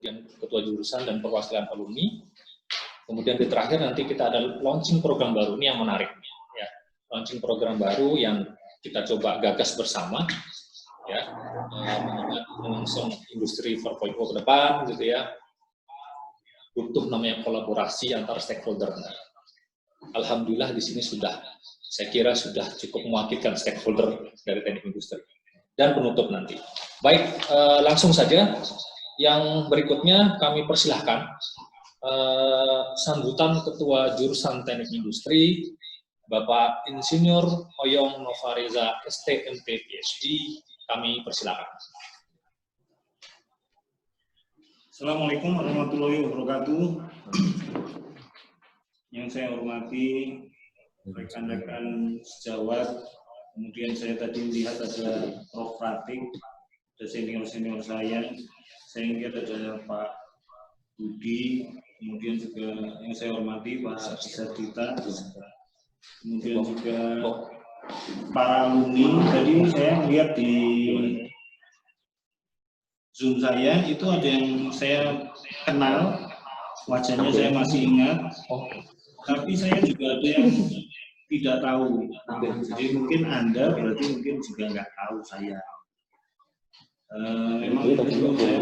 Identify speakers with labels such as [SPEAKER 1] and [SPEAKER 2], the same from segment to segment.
[SPEAKER 1] kemudian ketua jurusan dan perwakilan alumni. Kemudian di terakhir nanti kita ada launching program baru, ini yang menarik. Ya. Launching program baru yang kita coba gagas bersama, ya, menyongsong industri 4.0 ke depan, gitu ya. Butuh namanya kolaborasi antar stakeholder. Alhamdulillah di sini saya kira sudah cukup mewakilkan stakeholder dari teknik industri. Dan penutup nanti. Baik, langsung saja. Yang berikutnya kami persilahkan sambutan Ketua Jurusan Teknik Industri, Bapak Insinyur Oyong Novareza STMT PhD, kami persilahkan.
[SPEAKER 2] Assalamualaikum warahmatullahi wabarakatuh. Yang saya hormati rekan-rekan sejawat, kemudian saya tadi melihat ada Prof. Pratik, ada senior-senior saya ingat ada Pak Budi, kemudian juga yang saya hormati Pak Dita, kemudian juga para alumni. Tadi saya melihat di Zoom saya itu ada yang saya kenal, wajahnya saya masih ingat, tapi saya juga ada yang tidak tahu. Jadi mungkin Anda berarti mungkin juga nggak tahu saya. Memang dulu saya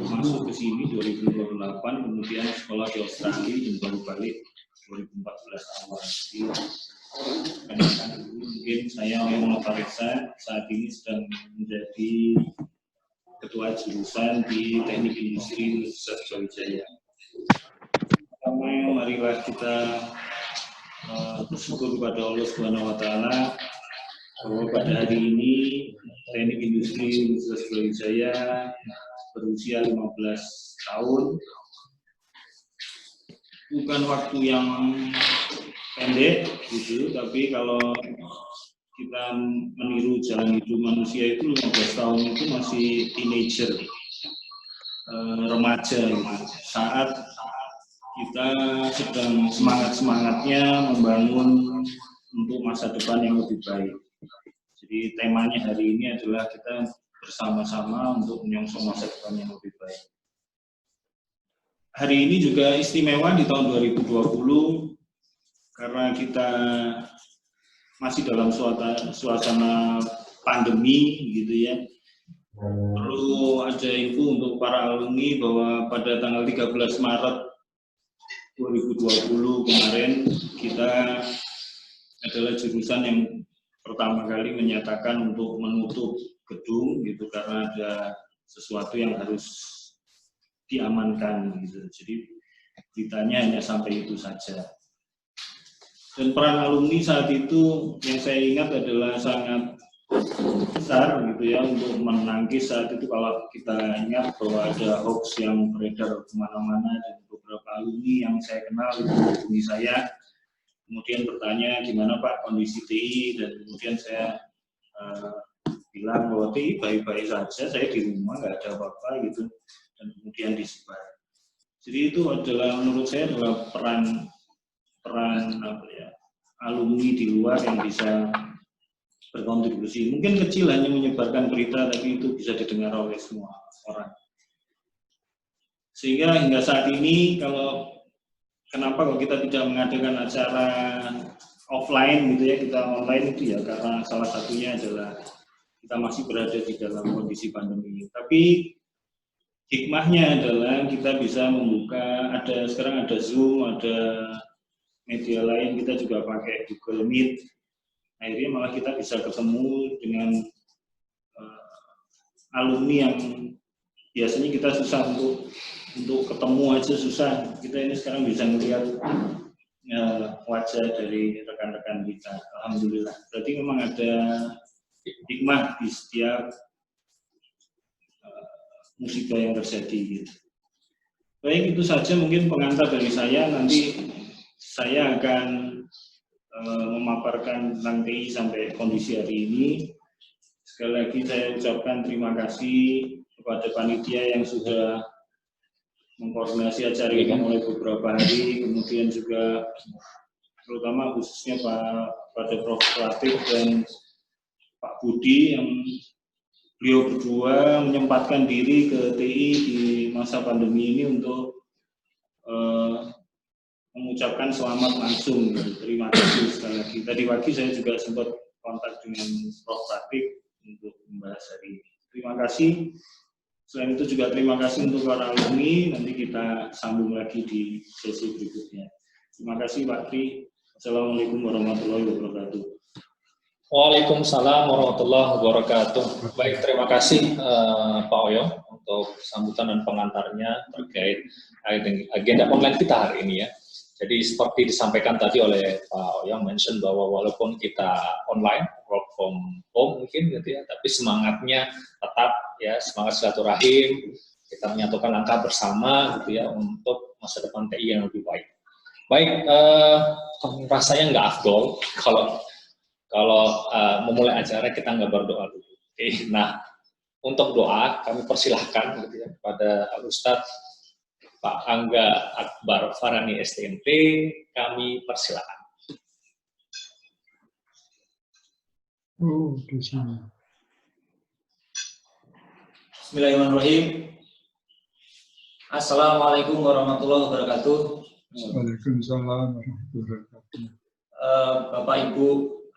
[SPEAKER 2] masuk ke sini 2028, kemudian sekolah di Australia dan baru balik 2014 awal. Jadi mungkin saya Oyong Novareza saat ini sedang menjadi ketua jurusan di Teknik Industri Universitas Brawijaya. Pertama, marilah kita bersyukur kepada Allah Subhanahu wa Ta'ala bahwa pada hari ini Teknik Industri Universitas Brawijaya berusia 15 tahun. Bukan waktu yang pendek gitu, tapi kalau kita meniru jalan hidup manusia itu 15 tahun itu masih teenager, remaja gitu. Saat kita sedang semangat-semangatnya membangun untuk masa depan yang lebih baik. Jadi temanya hari ini adalah kita bersama-sama untuk menyongsong masa depan yang lebih baik. Hari ini juga istimewa di tahun 2020 karena kita masih dalam suasana pandemi gitu ya. Perlu ada info untuk para alumni bahwa pada tanggal 13 Maret 2020 kemarin kita adalah jurusan yang pertama kali menyatakan untuk menutup gedung gitu karena ada sesuatu yang harus diamankan gitu. Jadi beritanya hanya sampai itu saja. Dan peran alumni saat itu yang saya ingat adalah sangat besar gitu ya untuk menangkis saat itu. Kalau kita ingat bahwa ada hoax yang beredar kemana-mana dan beberapa alumni yang saya kenal itu menghubungi saya, kemudian bertanya gimana Pak kondisi TI, dan kemudian saya bilang bahwa TI baik-baik saja, saya di rumah nggak ada apa-apa gitu, dan kemudian disebar. Jadi itu adalah menurut saya adalah peran apa ya, alumni di luar yang bisa berkontribusi. Mungkin kecil hanya menyebarkan berita, tapi itu bisa didengar oleh semua orang. Sehingga hingga saat ini kenapa kalau kita tidak mengadakan acara offline gitu ya, kita online itu ya karena salah satunya adalah kita masih berada di dalam kondisi pandemi. Tapi hikmahnya adalah kita bisa membuka, sekarang ada Zoom, ada media lain, kita juga pakai Google Meet. Akhirnya malah kita bisa ketemu dengan alumni yang biasanya kita susah untuk ketemu aja susah. Kita ini sekarang bisa melihat wajah dari rekan-rekan kita. Alhamdulillah. Berarti memang ada hikmah di setiap musibah yang terjadi gitu. Baik, itu saja mungkin pengantar dari saya. Nanti saya akan memaparkan tentang TI sampai kondisi hari ini. Sekali lagi saya ucapkan terima kasih kepada panitia yang sudah mengkoordinasi acara ini mulai beberapa hari, kemudian juga terutama khususnya pada Prof. Pratik dan Pak Budi yang beliau berdua menyempatkan diri ke TI di masa pandemi ini untuk mengucapkan selamat langsung. Terima kasih sekali lagi. Tadi pagi saya juga sempat kontak dengan Prof. Pratik untuk membahas hari ini. Terima kasih. Selain itu juga terima kasih untuk para alumni. Nanti kita sambung lagi di sesi berikutnya. Terima kasih Pak Tri. Assalamualaikum warahmatullahi wabarakatuh.
[SPEAKER 1] Waalaikumsalam warahmatullahi wabarakatuh. Baik, terima kasih Pak Oyo untuk sambutan dan pengantarnya terkait agenda online kita hari ini ya. Jadi seperti disampaikan tadi oleh Pak Oyo mention bahwa walaupun kita online, work from home mungkin gitu ya, tapi semangatnya tetap ya, semangat silaturahim, kita menyatukan langkah bersama gitu ya untuk masa depan TI yang lebih baik. Baik, rasanya nggak afdol kalau memulai acara kita nggak berdoa dulu. Oke, nah untuk doa kami persilahkan gitu ya, kepada Ustadz Pak Angga Akbar Farani STMP, kami persilahkan.
[SPEAKER 3] Bismillahirrahmanirrahim. Assalamualaikum warahmatullahi wabarakatuh.
[SPEAKER 4] Waalaikumsalam warahmatullahi wabarakatuh.
[SPEAKER 3] Bapak Ibu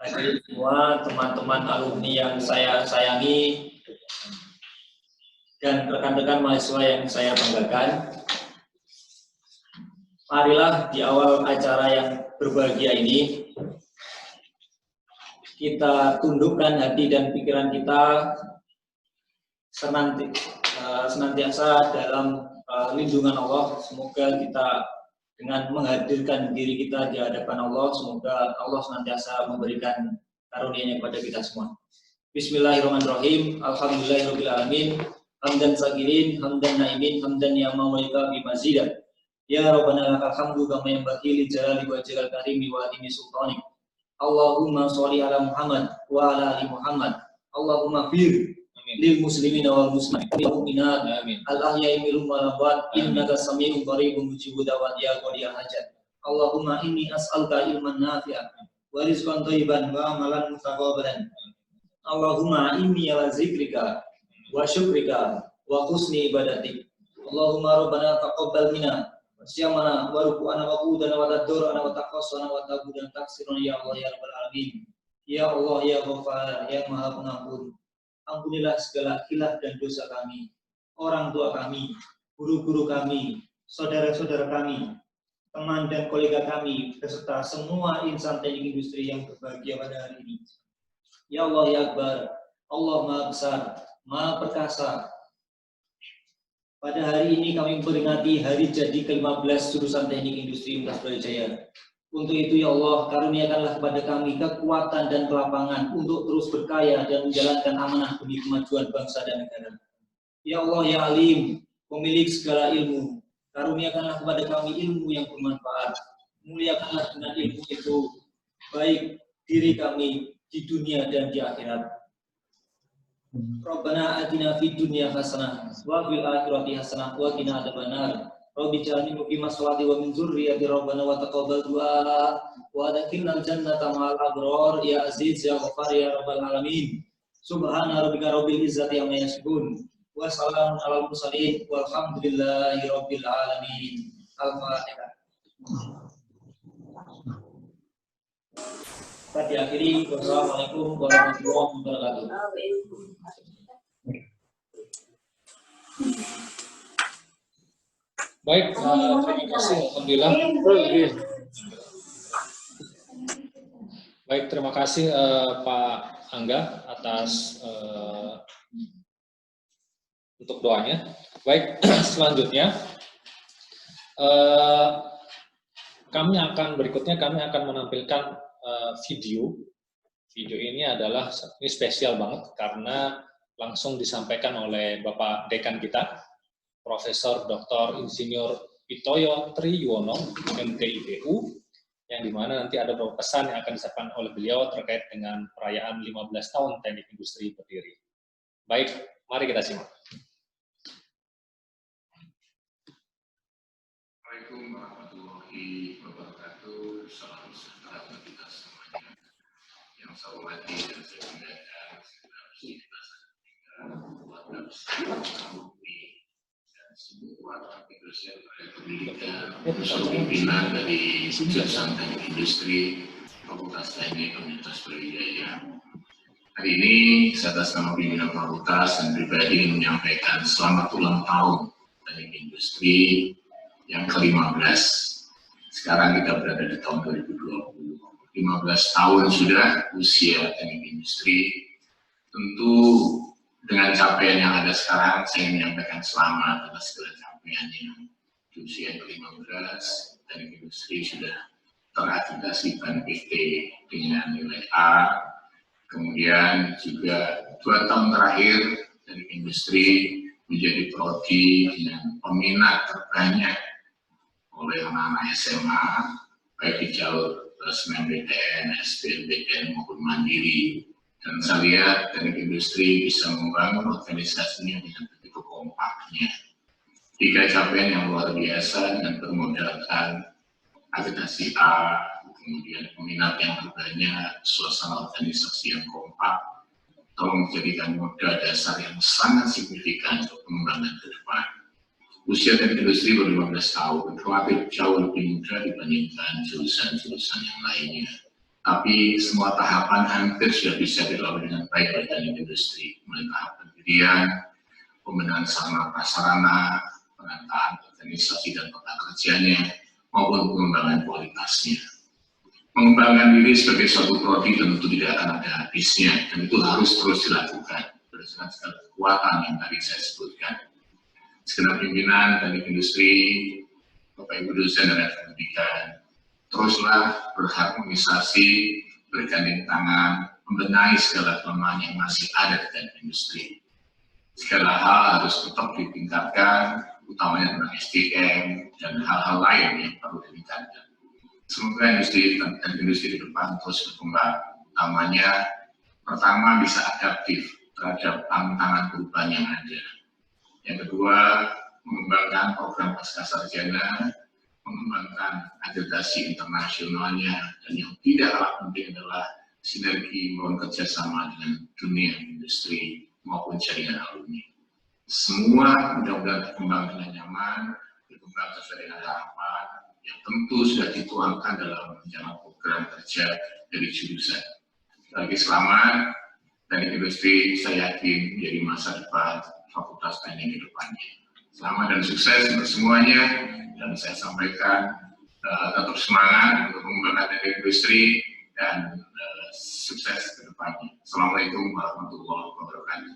[SPEAKER 3] hadirin semua, teman-teman alumni yang saya sayangi dan rekan-rekan mahasiswa yang saya banggakan. Marilah di awal acara yang berbahagia ini kita tundukkan hati dan pikiran kita senantiasa dalam lindungan Allah. Semoga kita dengan menghadirkan diri kita di hadapan Allah, semoga Allah senantiasa memberikan karunia-Nya kepada kita semua. Bismillahirrahmanirrahim. Alhamdulillahirabbil alamin. Hamdan sakirin, hamdan naimin, hamdan ya maulika bi mazidah. Ya Rabbana lakal hamdu kama yanbaghi li jalali wajhikal karimi wa atimi sultanik. Allahumma sholli ala Muhammad wa ala ali Muhammad. Allahumma fir lil muslimina wal muslimat wal mu'minat al ahya'i minhum wal amwat innaka samii'un qaribun mujibud da'wat ya qadiyal hajat. Allahumma inni as'aluka ilman nafi'an wa rizqan thayyiban wa amalan mutaqabbalan. Allahumma inni ala zikrika wa syukrika wa husni ibadatik. Allahumma rabbana taqabbal minna wasyamana wa ruku'ana wa qudana wa tadurana wa taqassana wa tabudan taksiruna ya Allah ya rabbal alamin. Ya Allah ya Ghaffar ya Maha Pengampun. Ampunilah segala khilaf dan dosa kami, orang tua kami, guru-guru kami, saudara-saudara kami, teman dan kolega kami, beserta semua insan teknik industri yang berbahagia pada hari ini. Ya Allah ya Akbar, Allah Maha Besar, Maha Perkasa. Pada hari ini kami memperingati hari jadi ke-15 jurusan teknik industri Universitas Brawijaya. Untuk itu ya Allah, karuniakanlah kepada kami kekuatan dan kelapangan untuk terus berkaya dan menjalankan amanah demi kemajuan bangsa dan negara. Ya Allah ya Alim, pemilik segala ilmu, karuniakanlah kepada kami ilmu yang bermanfaat. Muliakanlah dengan ilmu itu baik diri kami di dunia dan di akhirat. Rabbana atina fid dunya hasanah wa fil akhirati hasanah wa qina adzabannar. Rabbi ij'alni muqimas sholati wa min dzurriyyati rabbana wa taqabbal du'a wa adkhilnal jannata ma'al abrar ya aziz ya ghaffar ya rabbal alamin. Subhana rabbika rabbil izzati amma yasifun wa salamun alal mursalin walhamdulillahi rabbil alamin. Al-Fatihah. Kita diakhiri. Wassalamualaikum warahmatullahi wabarakatuh.
[SPEAKER 1] Baik, terima kasih. Alhamdulillah. Baik, terima kasih Pak Angga atas untuk doanya. Baik, selanjutnya kami akan menampilkan video. Video ini adalah ini spesial banget karena langsung disampaikan oleh Bapak Dekan kita, Profesor Dr. Insinyur Pitoyo Triyuwono, MTIPU, yang dimana nanti ada beberapa pesan yang akan disampaikan oleh beliau terkait dengan perayaan 15 tahun teknik industri berdiri. Baik, mari kita simak.
[SPEAKER 5] Assalamualaikum warahmatullahi wabarakatuh. Salam sejahtera bagi kita semuanya. Yang saya hormati dan saya muliakan segenap kita keluarga besar alumni dan semua lapisan dosen pendidikan, unsur pimpinan dari jurusan Teknik Industri Fakultas Teknik Universitas Brawijaya. Hari ini saya atas nama pimpinan fakultas dan pribadi menyampaikan selamat ulang tahun Teknik Industri yang ke-15. Sekarang kita berada di tahun 2020. 15 tahun sudah usia Teknik Industri. Tentu dengan capaian yang ada sekarang, saya menyampaikan selamat atas segala capaiannya. Di usia ke-15, Teknik Industri sudah terakreditasi PT dengan nilai A. Kemudian juga 2 tahun terakhir Teknik Industri menjadi prodi dengan peminat terbanyak oleh anak-anak SMA, baik di jalur SNMPTN, SBMPTN maupun mandiri. Dan saya lihat Teknik Industri bisa membangun organisasinya dengan begitu kompaknya. 3 capaian yang luar biasa dengan bermodalkan akreditasi A, kemudian peminat yang terbanyak, suasana organisasi yang kompak, telah menjadikan modal dasar yang sangat signifikan untuk pengembangan ke depan. Usia Teknik Industri baru 15 tahun, relatif jauh lebih muda dibandingkan jurusan-jurusan yang lainnya. Tapi semua tahapan hampir sudah bisa dilalui dengan baik oleh Teknik Industri, mulai tahap pendirian, pembenahan sarana prasarana, penataan organisasi dan tata kerjanya, maupun pengembangan kualitasnya. Mengembangkan diri sebagai suatu prodi tentu tidak akan ada habisnya, dan itu harus terus dilakukan berdasarkan segala kekuatan yang tadi saya sebutkan. Segenap pimpinan Teknik Industri, Bapak Ibu dosen dan pendidikan, teruslah berharmonisasi, bergandeng tangan, membenahi segala kelemahan yang masih ada di Teknik Industri. Segala hal harus tetap ditingkatkan, utamanya tentang SDM dan hal-hal lain yang perlu ditingkatkan. Semoga industri dan industri di depan terus berkembang, utamanya pertama bisa adaptif terhadap tantangan perubahan yang ada. Yang kedua, mengembangkan program pascasarjana, mengembangkan akreditasi internasionalnya, dan yang tidak kalah penting adalah sinergi membangun kerjasama dengan dunia industri maupun jaringan alumni. Semua mudah-mudahan berkembang dengan nyaman, berkembang sesuai dengan harapan, yang tentu sudah dituangkan dalam rencana program kerja dari jurusan. Lagi selamat, Teknik Industri saya yakin menjadi masa depan Fakultas Teknik ke depannya. Selamat dan sukses untuk semuanya, dan saya sampaikan tetap semangat untuk mengembangkan Teknik Industri dan sukses ke depannya. Assalamualaikum warahmatullahi wabarakatuh.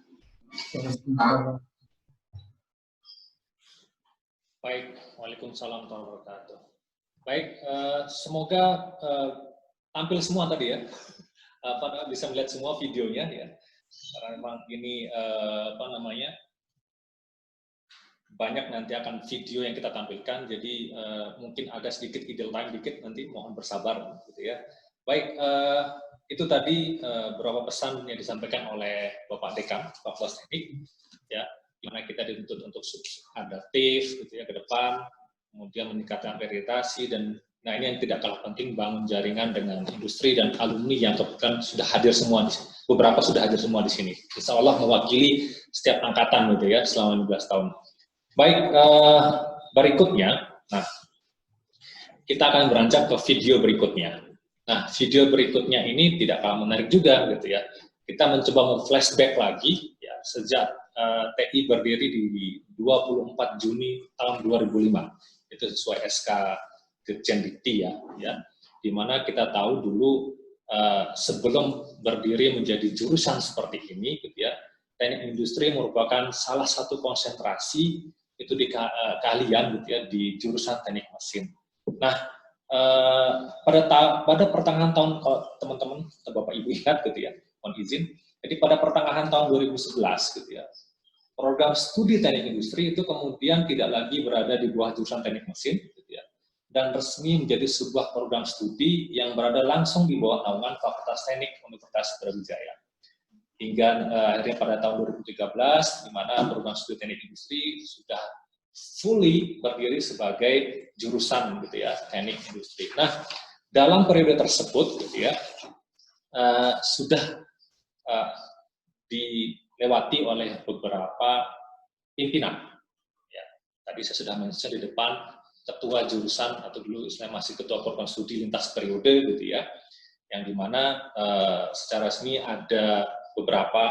[SPEAKER 1] Baik, waalaikumsalam warahmatullahi wabarakatuh. Baik, semoga tampil semua tadi ya, bisa melihat semua videonya ya. Karena memang ini banyak nanti akan video yang kita tampilkan, jadi mungkin agak sedikit idle time dikit, nanti mohon bersabar gitu ya. Baik, itu tadi beberapa pesan yang disampaikan oleh Bapak Dekan Fakultas Teknik ya, di mana kita dituntut untuk adaptif gitu ya ke depan, kemudian meningkatkan akreditasi, dan nah ini yang tidak kalah penting, bangun jaringan dengan industri dan alumni yang kebetulan sudah hadir semua di sini. Beberapa sudah hadir semua di sini. Insya Allah mewakili setiap angkatan gitu ya selama 15 tahun. Baik, berikutnya, nah kita akan beranjak ke video berikutnya. Nah, video berikutnya ini tidak kalah menarik juga gitu ya. Kita mencoba flashback lagi ya, sejak TI berdiri di 24 Juni tahun 2005. Itu sesuai SK Dirjen Dikti ya, di mana kita tahu dulu sebelum berdiri menjadi jurusan seperti ini gitu ya, Teknik Industri merupakan salah satu konsentrasi itu di kalian gitu ya, di jurusan Teknik Mesin. Nah, pada pertengahan tahun, kalau teman-teman atau Bapak Ibu ingat gitu ya, mohon izin, jadi pada pertengahan tahun 2011 gitu ya, program studi Teknik Industri itu kemudian tidak lagi berada di bawah jurusan Teknik Mesin gitu ya, dan resmi menjadi sebuah program studi yang berada langsung di bawah naungan Fakultas Teknik Universitas Brawijaya. Hingga akhirnya pada tahun 2013, di mana program studi Teknik Industri sudah fully berdiri sebagai jurusan gitu ya, Teknik Industri. Nah, dalam periode tersebut gitu ya, sudah dilewati oleh beberapa pimpinan. Ya, tadi saya sudah mention di depan, ketua jurusan atau dulu saya masih ketua program studi lintas periode gitu ya, yang dimana secara resmi ada beberapa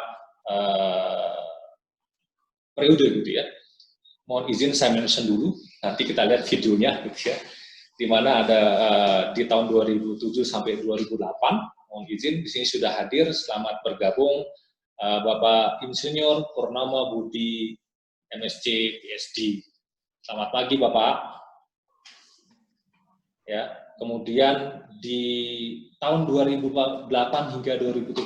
[SPEAKER 1] periode gitu ya. Mohon izin saya mention dulu, nanti kita lihat videonya gitu ya, di mana ada di tahun 2007 sampai 2008. Mohon izin di sini sudah hadir, selamat bergabung Bapak Insinyur Purnama Budi MSc PhD. Selamat pagi Bapak. Ya, kemudian di tahun 2008 hingga 2013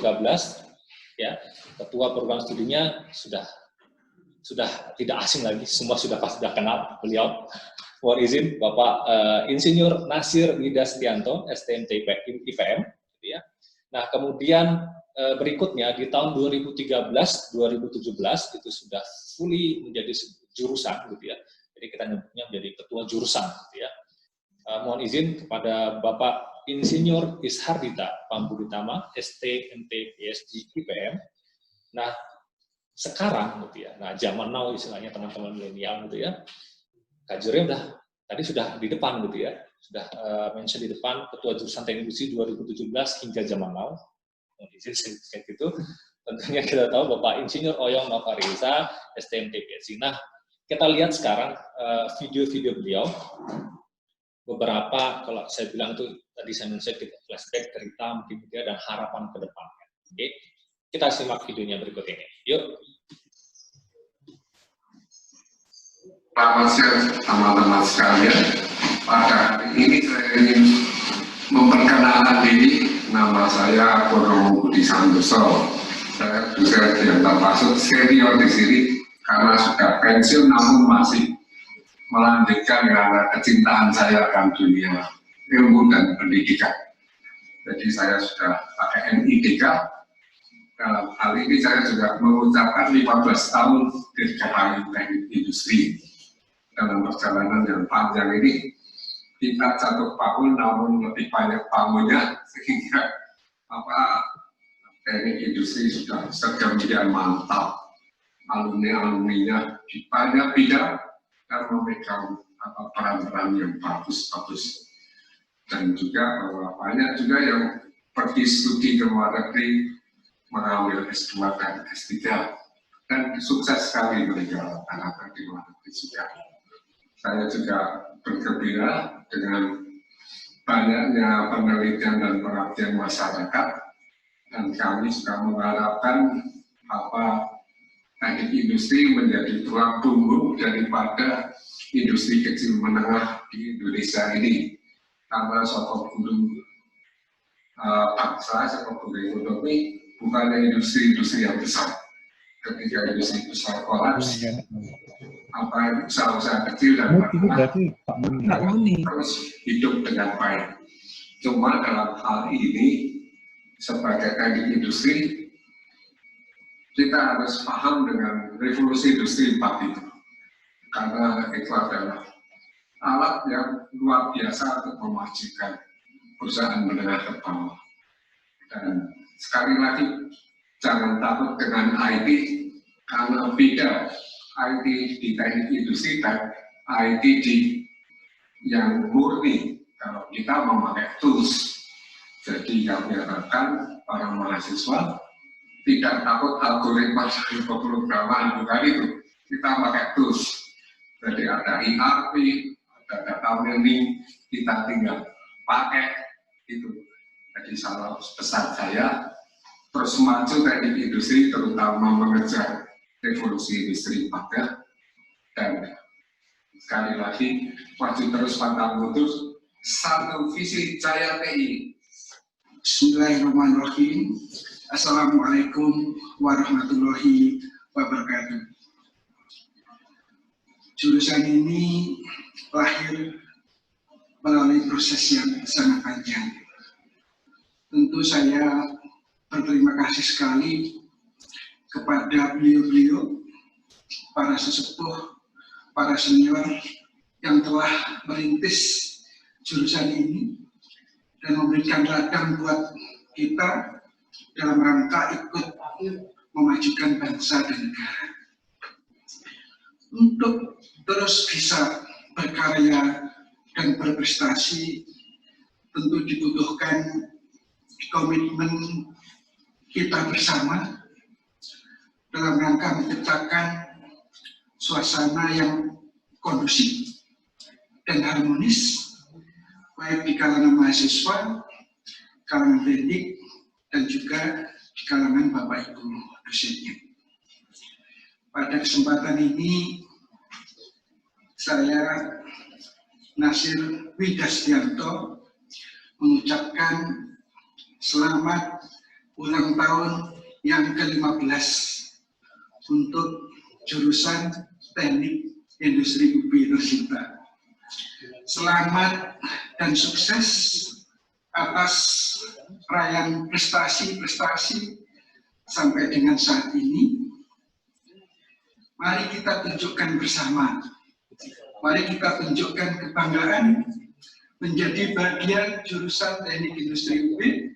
[SPEAKER 1] ya, ketua program studinya sudah tidak asing lagi, semua sudah kenal beliau. Mohon izin Bapak Insinyur Nasir Widastianto, STMT IPM. Ya. Nah, kemudian berikutnya di tahun 2013-2017 itu sudah fully menjadi jurusan, gitu ya. Jadi kita nyebutnya menjadi ketua jurusan, gitu ya. Mohon izin kepada Bapak Insinyur Ishardita Pambuditama, STMT PhD IPM. Nah, sekarang gitu ya, nah zaman now istilahnya teman-teman milenial gitu ya, kajurnya sudah di depan gitu ya, sudah mention di depan ketua jurusan teknik industri 2017 hingga zaman now. Kayak gitu, tentunya kita tahu Bapak Insinyur Oyong Nofariza, STMT PhD. Nah, kita lihat sekarang video-video beliau, beberapa kalau saya bilang itu tadi saya mention kita flashback cerita mungkin gitu ya, dan harapan ke depan. Oke. Kita simak videonya berikut ini. Yuk.
[SPEAKER 5] Selamat siang teman-teman sekalian. Pada hari ini saya ingin memperkenalkan diri. Nama saya Purnomo Budi Santoso. Saya juga yang termasuk senior di sini karena sudah pensiun namun masih melanjutkan karena kecintaan saya akan dunia ilmu dan pendidikan. Jadi saya sudah pakai NIDK. Dalam hal ini saya juga mengucapkan 15 tahun Dirgahayu Teknik Industri. Dalam perjalanan yang panjang ini, kita 1 tahun namun lebih banyak tahunnya, sehingga teknik industri sudah sedemikian mantap. Alumni-alumninya di banyak bidang dan memegang peran-peran yang bagus-bagus. Dan juga banyak juga yang pergi studi ke luar negeri, mengambil S2 dan S3, dan sukses sekali mereka anak-anak di luar negeri juga. Saya juga bergembira dengan banyaknya penelitian dan perhatian masyarakat, dan kami sudah mengharapkan teknik industri menjadi tulang punggung daripada industri kecil menengah di Indonesia ini. Karena sosok gunung bangsa, sosok gunung ekonomi, bukannya industri-industri yang besar. Ketika industri besar kolaps, usaha-usaha kecil dan terus hidup dengan baik. Cuma dalam hal ini, sebagai teknik industri, kita harus paham dengan revolusi industri 4 itu. Karena itu adalah alat yang luar biasa untuk memajukan perusahaan menengah ke bawah. Dan sekali lagi, jangan takut dengan IT, karena beda IT di teknik industri dan IT di yang murni. Kalau kita memakai tools, jadi kami harapkan para mahasiswa tidak takut algoritma dan pemrograman, bukan itu. Kita pakai tools, jadi ada ERP, ada data mining, kita tinggal pakai itu. Jadi salah pesan saya, terus maju teknik industri, terutama mengejar revolusi industri 4, dan sekali lagi maju terus pantang mundur, satu visi Jaya TI.
[SPEAKER 6] Bismillahirrahmanirrahim. Assalamualaikum warahmatullahi wabarakatuh. Jurusan ini lahir melalui proses yang sangat panjang. Tentu saya berterima kasih sekali kepada beliau-beliau, para sesepuh, para senior yang telah merintis jurusan ini dan memberikan ladang buat kita dalam rangka ikut memajukan bangsa dan negara. Untuk terus bisa berkarya dan berprestasi, tentu dibutuhkan komitmen kita bersama dalam rangka menciptakan suasana yang kondusif dan harmonis, baik di kalangan mahasiswa, kalangan teknik, dan juga di kalangan Bapak Ibu dosennya. Pada kesempatan ini, saya Nasir Widastianto mengucapkan selamat ulang tahun yang ke-15 untuk jurusan Teknik Industri UPI tercinta. Selamat dan sukses atas raihan prestasi-prestasi sampai dengan saat ini. Mari kita tunjukkan bersama, mari kita tunjukkan kebanggaan menjadi bagian jurusan Teknik Industri UPI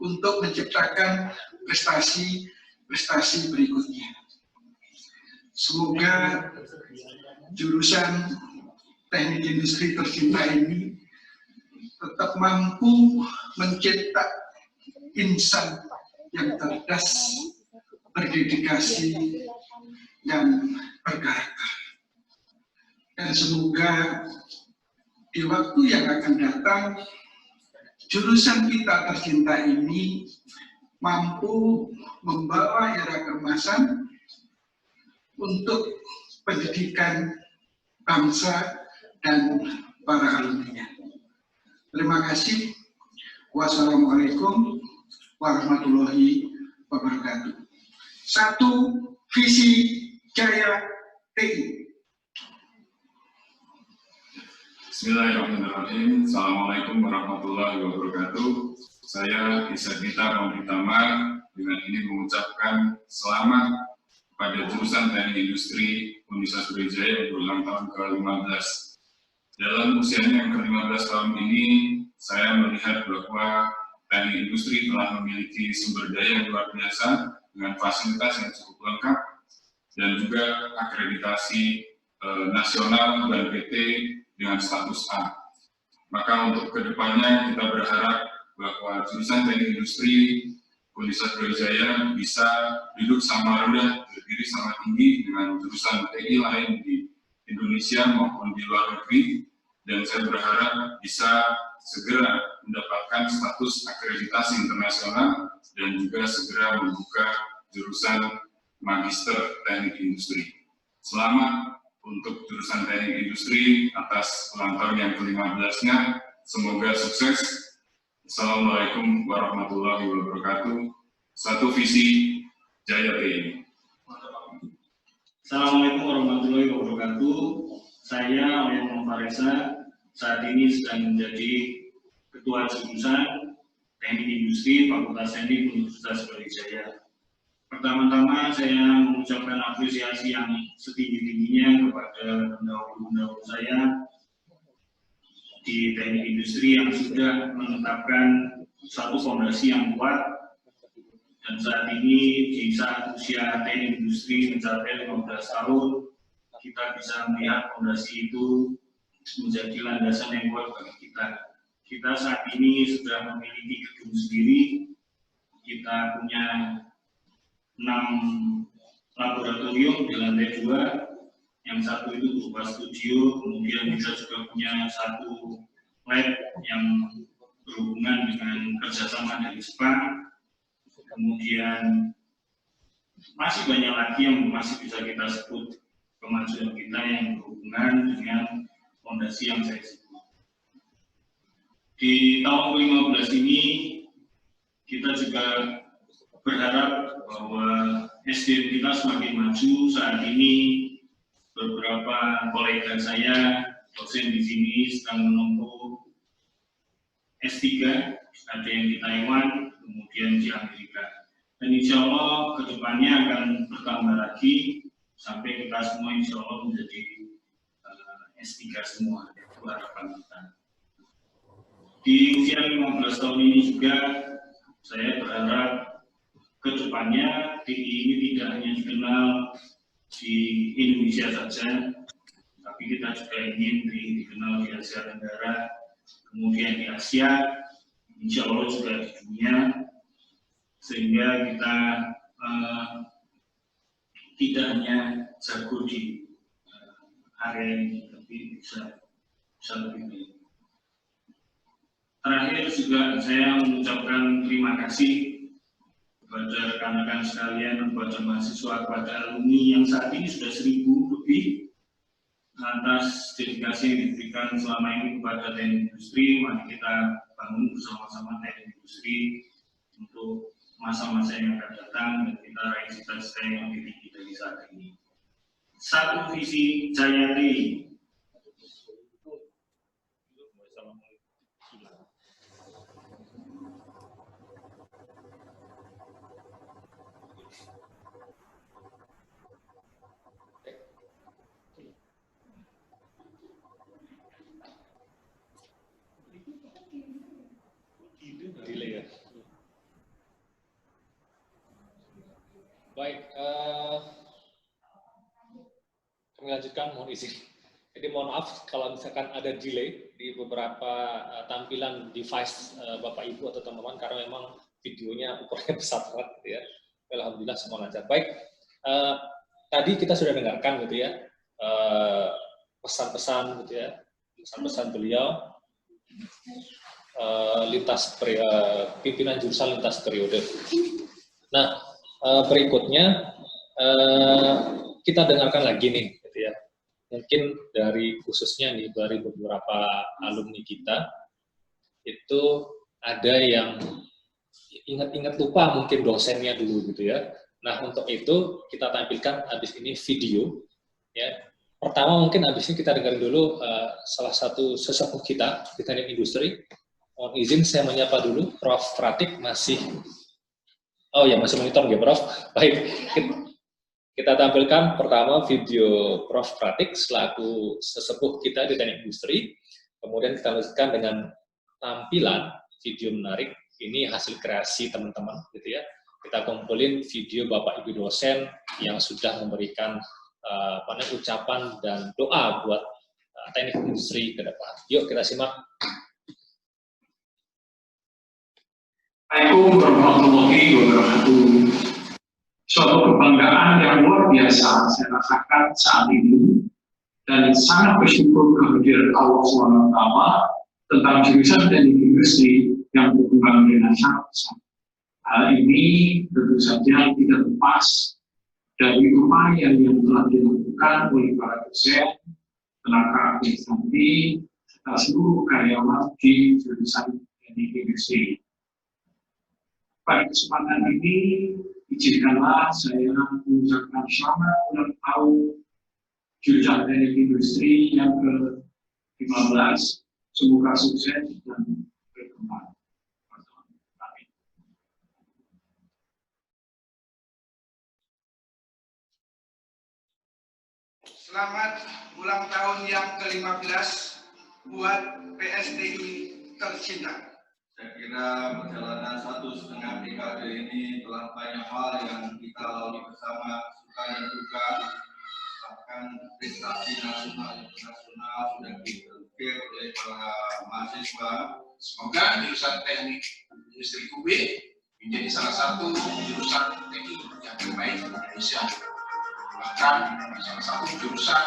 [SPEAKER 6] untuk menciptakan prestasi-prestasi berikutnya. Semoga jurusan Teknik Industri tercinta ini tetap mampu mencetak insan yang cerdas, berdedikasi, dan berkarakter. Dan semoga di waktu yang akan datang, jurusan kita tercinta ini mampu membawa era keemasan untuk pendidikan bangsa dan para alumninya. Terima kasih. Wassalamualaikum warahmatullahi wabarakatuh. 1. Visi Jaya TI.
[SPEAKER 7] Bismillahirrahmanirrahim. Assalamualaikum warahmatullahi wabarakatuh. Saya Isa Gita Pambitama dengan ini mengucapkan selamat pada jurusan Teknik Industri Universitas Brawijaya berulang tahun ke-15. Dalam usianya yang ke-15 tahun ini, saya melihat bahwa Teknik Industri telah memiliki sumber daya yang luar biasa dengan fasilitas yang cukup lengkap dan juga akreditasi nasional dan PT dengan status A. Maka untuk kedepannya kita berharap bahwa jurusan Teknik Industri Universitas Brawijaya bisa duduk sama rendah, berdiri sama tinggi dengan jurusan TI lain di Indonesia maupun di luar negeri, dan saya berharap bisa segera mendapatkan status akreditasi internasional dan juga segera membuka jurusan Magister Teknik Industri. Selamat untuk jurusan Teknik Industri atas ulang tahun yang ke-15-nya. Semoga sukses. Assalamualaikum warahmatullahi wabarakatuh. 1 visi Jaya TI.
[SPEAKER 2] Assalamualaikum warahmatullahi wabarakatuh. Saya Oyan Faresa, saat ini sedang menjadi Ketua Jurusan Teknik Industri Fakultas Teknik Universitas Brawijaya. Pertama-tama saya mengucapkan apresiasi yang setinggi-tingginya kepada pendahulu-pendahulu saya di Teknik Industri yang sudah menetapkan satu fondasi yang kuat, dan saat ini di saat usia Teknik Industri mencapai 15 tahun, kita bisa melihat fondasi itu menjadi landasan yang kuat bagi kita. Kita saat ini sudah memiliki gedung sendiri, kita punya 6 laboratorium di lantai 2, yang satu itu berupa studio, kemudian kita juga punya 1 lab yang berhubungan dengan kerjasama dari Jepang, kemudian masih banyak lagi yang masih bisa kita sebut kemajuan kita yang berhubungan dengan fondasi yang saya sebut. Di tahun ke-15 ini kita juga berharap bahwa SDM kita semakin maju. Saat ini beberapa kolega saya dosen di sini sedang menempuh S3, ada yang di Taiwan, kemudian di Amerika. Dan insya Allah kedepannya akan bertambah lagi sampai kita semua insya Allah menjadi S3 semua. Itu harapan kita. Di usia 15 tahun ini juga saya berharap kedepannya TI ini tidak hanya dikenal di Indonesia saja, tapi kita juga ingin dikenal di Asia Tenggara, kemudian di Asia, insya Allah juga di dunia, sehingga kita tidak hanya jago di area ini, tapi bisa lebih baik. Terakhir juga saya mengucapkan terima kasih kepada rekan-rekan sekalian, kepada mahasiswa, kepada alumni yang saat ini sudah 1000 lebih atas dedikasi yang diberikan selama ini kepada teknik industri. Mari kita bangun bersama-sama teknik industri untuk masa-masa yang akan datang dan kita raih cita-cita yang lebih tinggi dari saat ini. Satu visi Jaya TI.
[SPEAKER 1] Delay ya. Baik, kami lanjutkan, mohon izin. Jadi mohon maaf kalau misalkan ada delay di beberapa tampilan device Bapak Ibu atau teman-teman, karena memang videonya ukurannya besar banget gitu ya. Alhamdulillah semua lancar. Baik, tadi kita sudah dengarkan gitu ya, pesan-pesan gitu ya, pesan-pesan beliau pimpinan jurusan lintas periode. Nah, berikutnya kita dengarkan lagi nih, gitu ya. Mungkin dari khususnya nih dari beberapa alumni kita itu ada yang ingat-ingat lupa mungkin dosennya dulu gitu ya. Nah, untuk itu kita tampilkan habis ini video ya. Pertama mungkin habis ini kita dengar dulu salah satu sesepuh kita di teknik industri. Mohon izin saya menyapa dulu Prof. Pratik masih monitor ya Prof. Baik, kita tampilkan pertama video Prof. Pratik selaku sesepuh kita di teknik industri. Kemudian kita lanjutkan dengan tampilan video menarik. Ini hasil kreasi teman-teman gitu ya. Kita kumpulin video Bapak Ibu dosen yang sudah memberikan ucapan dan doa buat teknik industri ke depan. Yuk kita simak.
[SPEAKER 8] Assalamualaikum warahmatullahi wabarakatuh. Suatu kebanggaan yang luar biasa saya rasakan saat ini dan sangat bersyukur kehadiran Allah SWT tentang jurusan teknik industri yang berkembang dengan sangat besar. Hal ini tentu saja tidak lepas dari upaya yang telah dilakukan oleh para dosen, tenaga administrasi, serta seluruh karyawan di jurusan teknik industri. Pada kesempatan ini, izinkanlah saya mengucapkan selamat ulang tahun jurusan teknik industri yang ke-15. Semoga sukses dan berkembang.
[SPEAKER 6] Selamat ulang tahun yang ke-15 buat PSTI tercinta.
[SPEAKER 9] Saya kira perjalanan 1,5 dekade ini telah banyak hal yang kita lalui bersama, suka dan duka, bahkan prestasi nasional dan internasional sudah diukir oleh para mahasiswa.
[SPEAKER 5] Semoga jurusan teknik industri UB menjadi salah satu jurusan teknik yang terbaik di Indonesia. Bahkan salah satu jurusan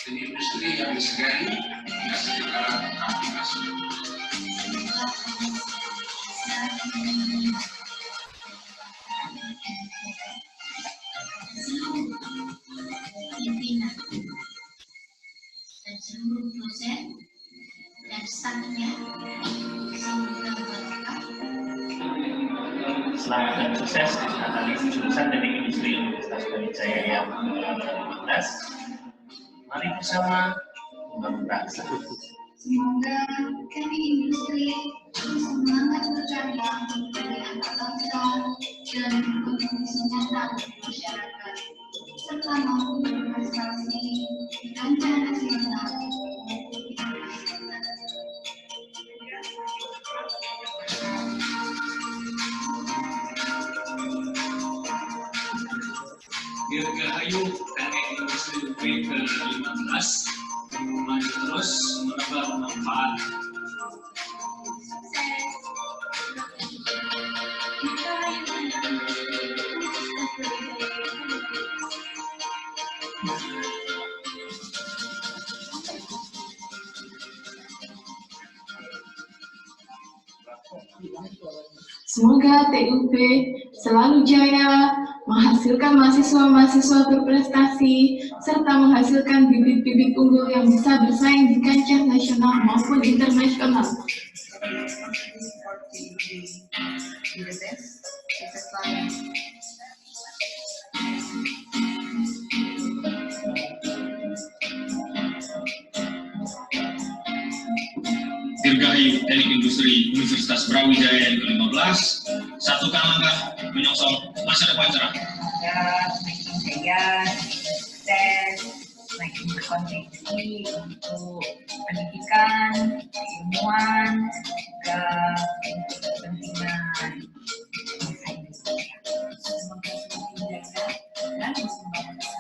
[SPEAKER 5] teknik industri yang disegani hingga sekarang aplikasi.
[SPEAKER 10] Pimpinan dan seluruh dosen dan stafnya semoga berkah.
[SPEAKER 2] Selamat dan sukses di analis jurusan teknik industri Universitas Brawijaya yang ke-15. Mari bersama membangun bangsa.
[SPEAKER 10] Semoga teknik industri semangat berkarya dari anak bangsa dan berkontribusi nyata bagi masyarakat, serta mampu berprestasi di kancah nasional maupun internasional.
[SPEAKER 11] Dirgahayu Teknik Industri UP ke-15 maju terus menebar manfaat.
[SPEAKER 12] Semoga TUP selalu jaya, menghasilkan mahasiswa-mahasiswa berprestasi, serta menghasilkan bibit-bibit unggul yang bisa bersaing di kancah nasional maupun internasional.
[SPEAKER 11] Dirgahayu Teknik Industri Universitas Brawijaya yang ke-15, satukan langkah menyongsong masa depan cerah.
[SPEAKER 13] Semakin jaya, sukses, semakin berkontribusi untuk pendidikan, keilmuan, juga untuk kepentingan bangsa Indonesia. Semoga semakin jaya dan berkembang besar.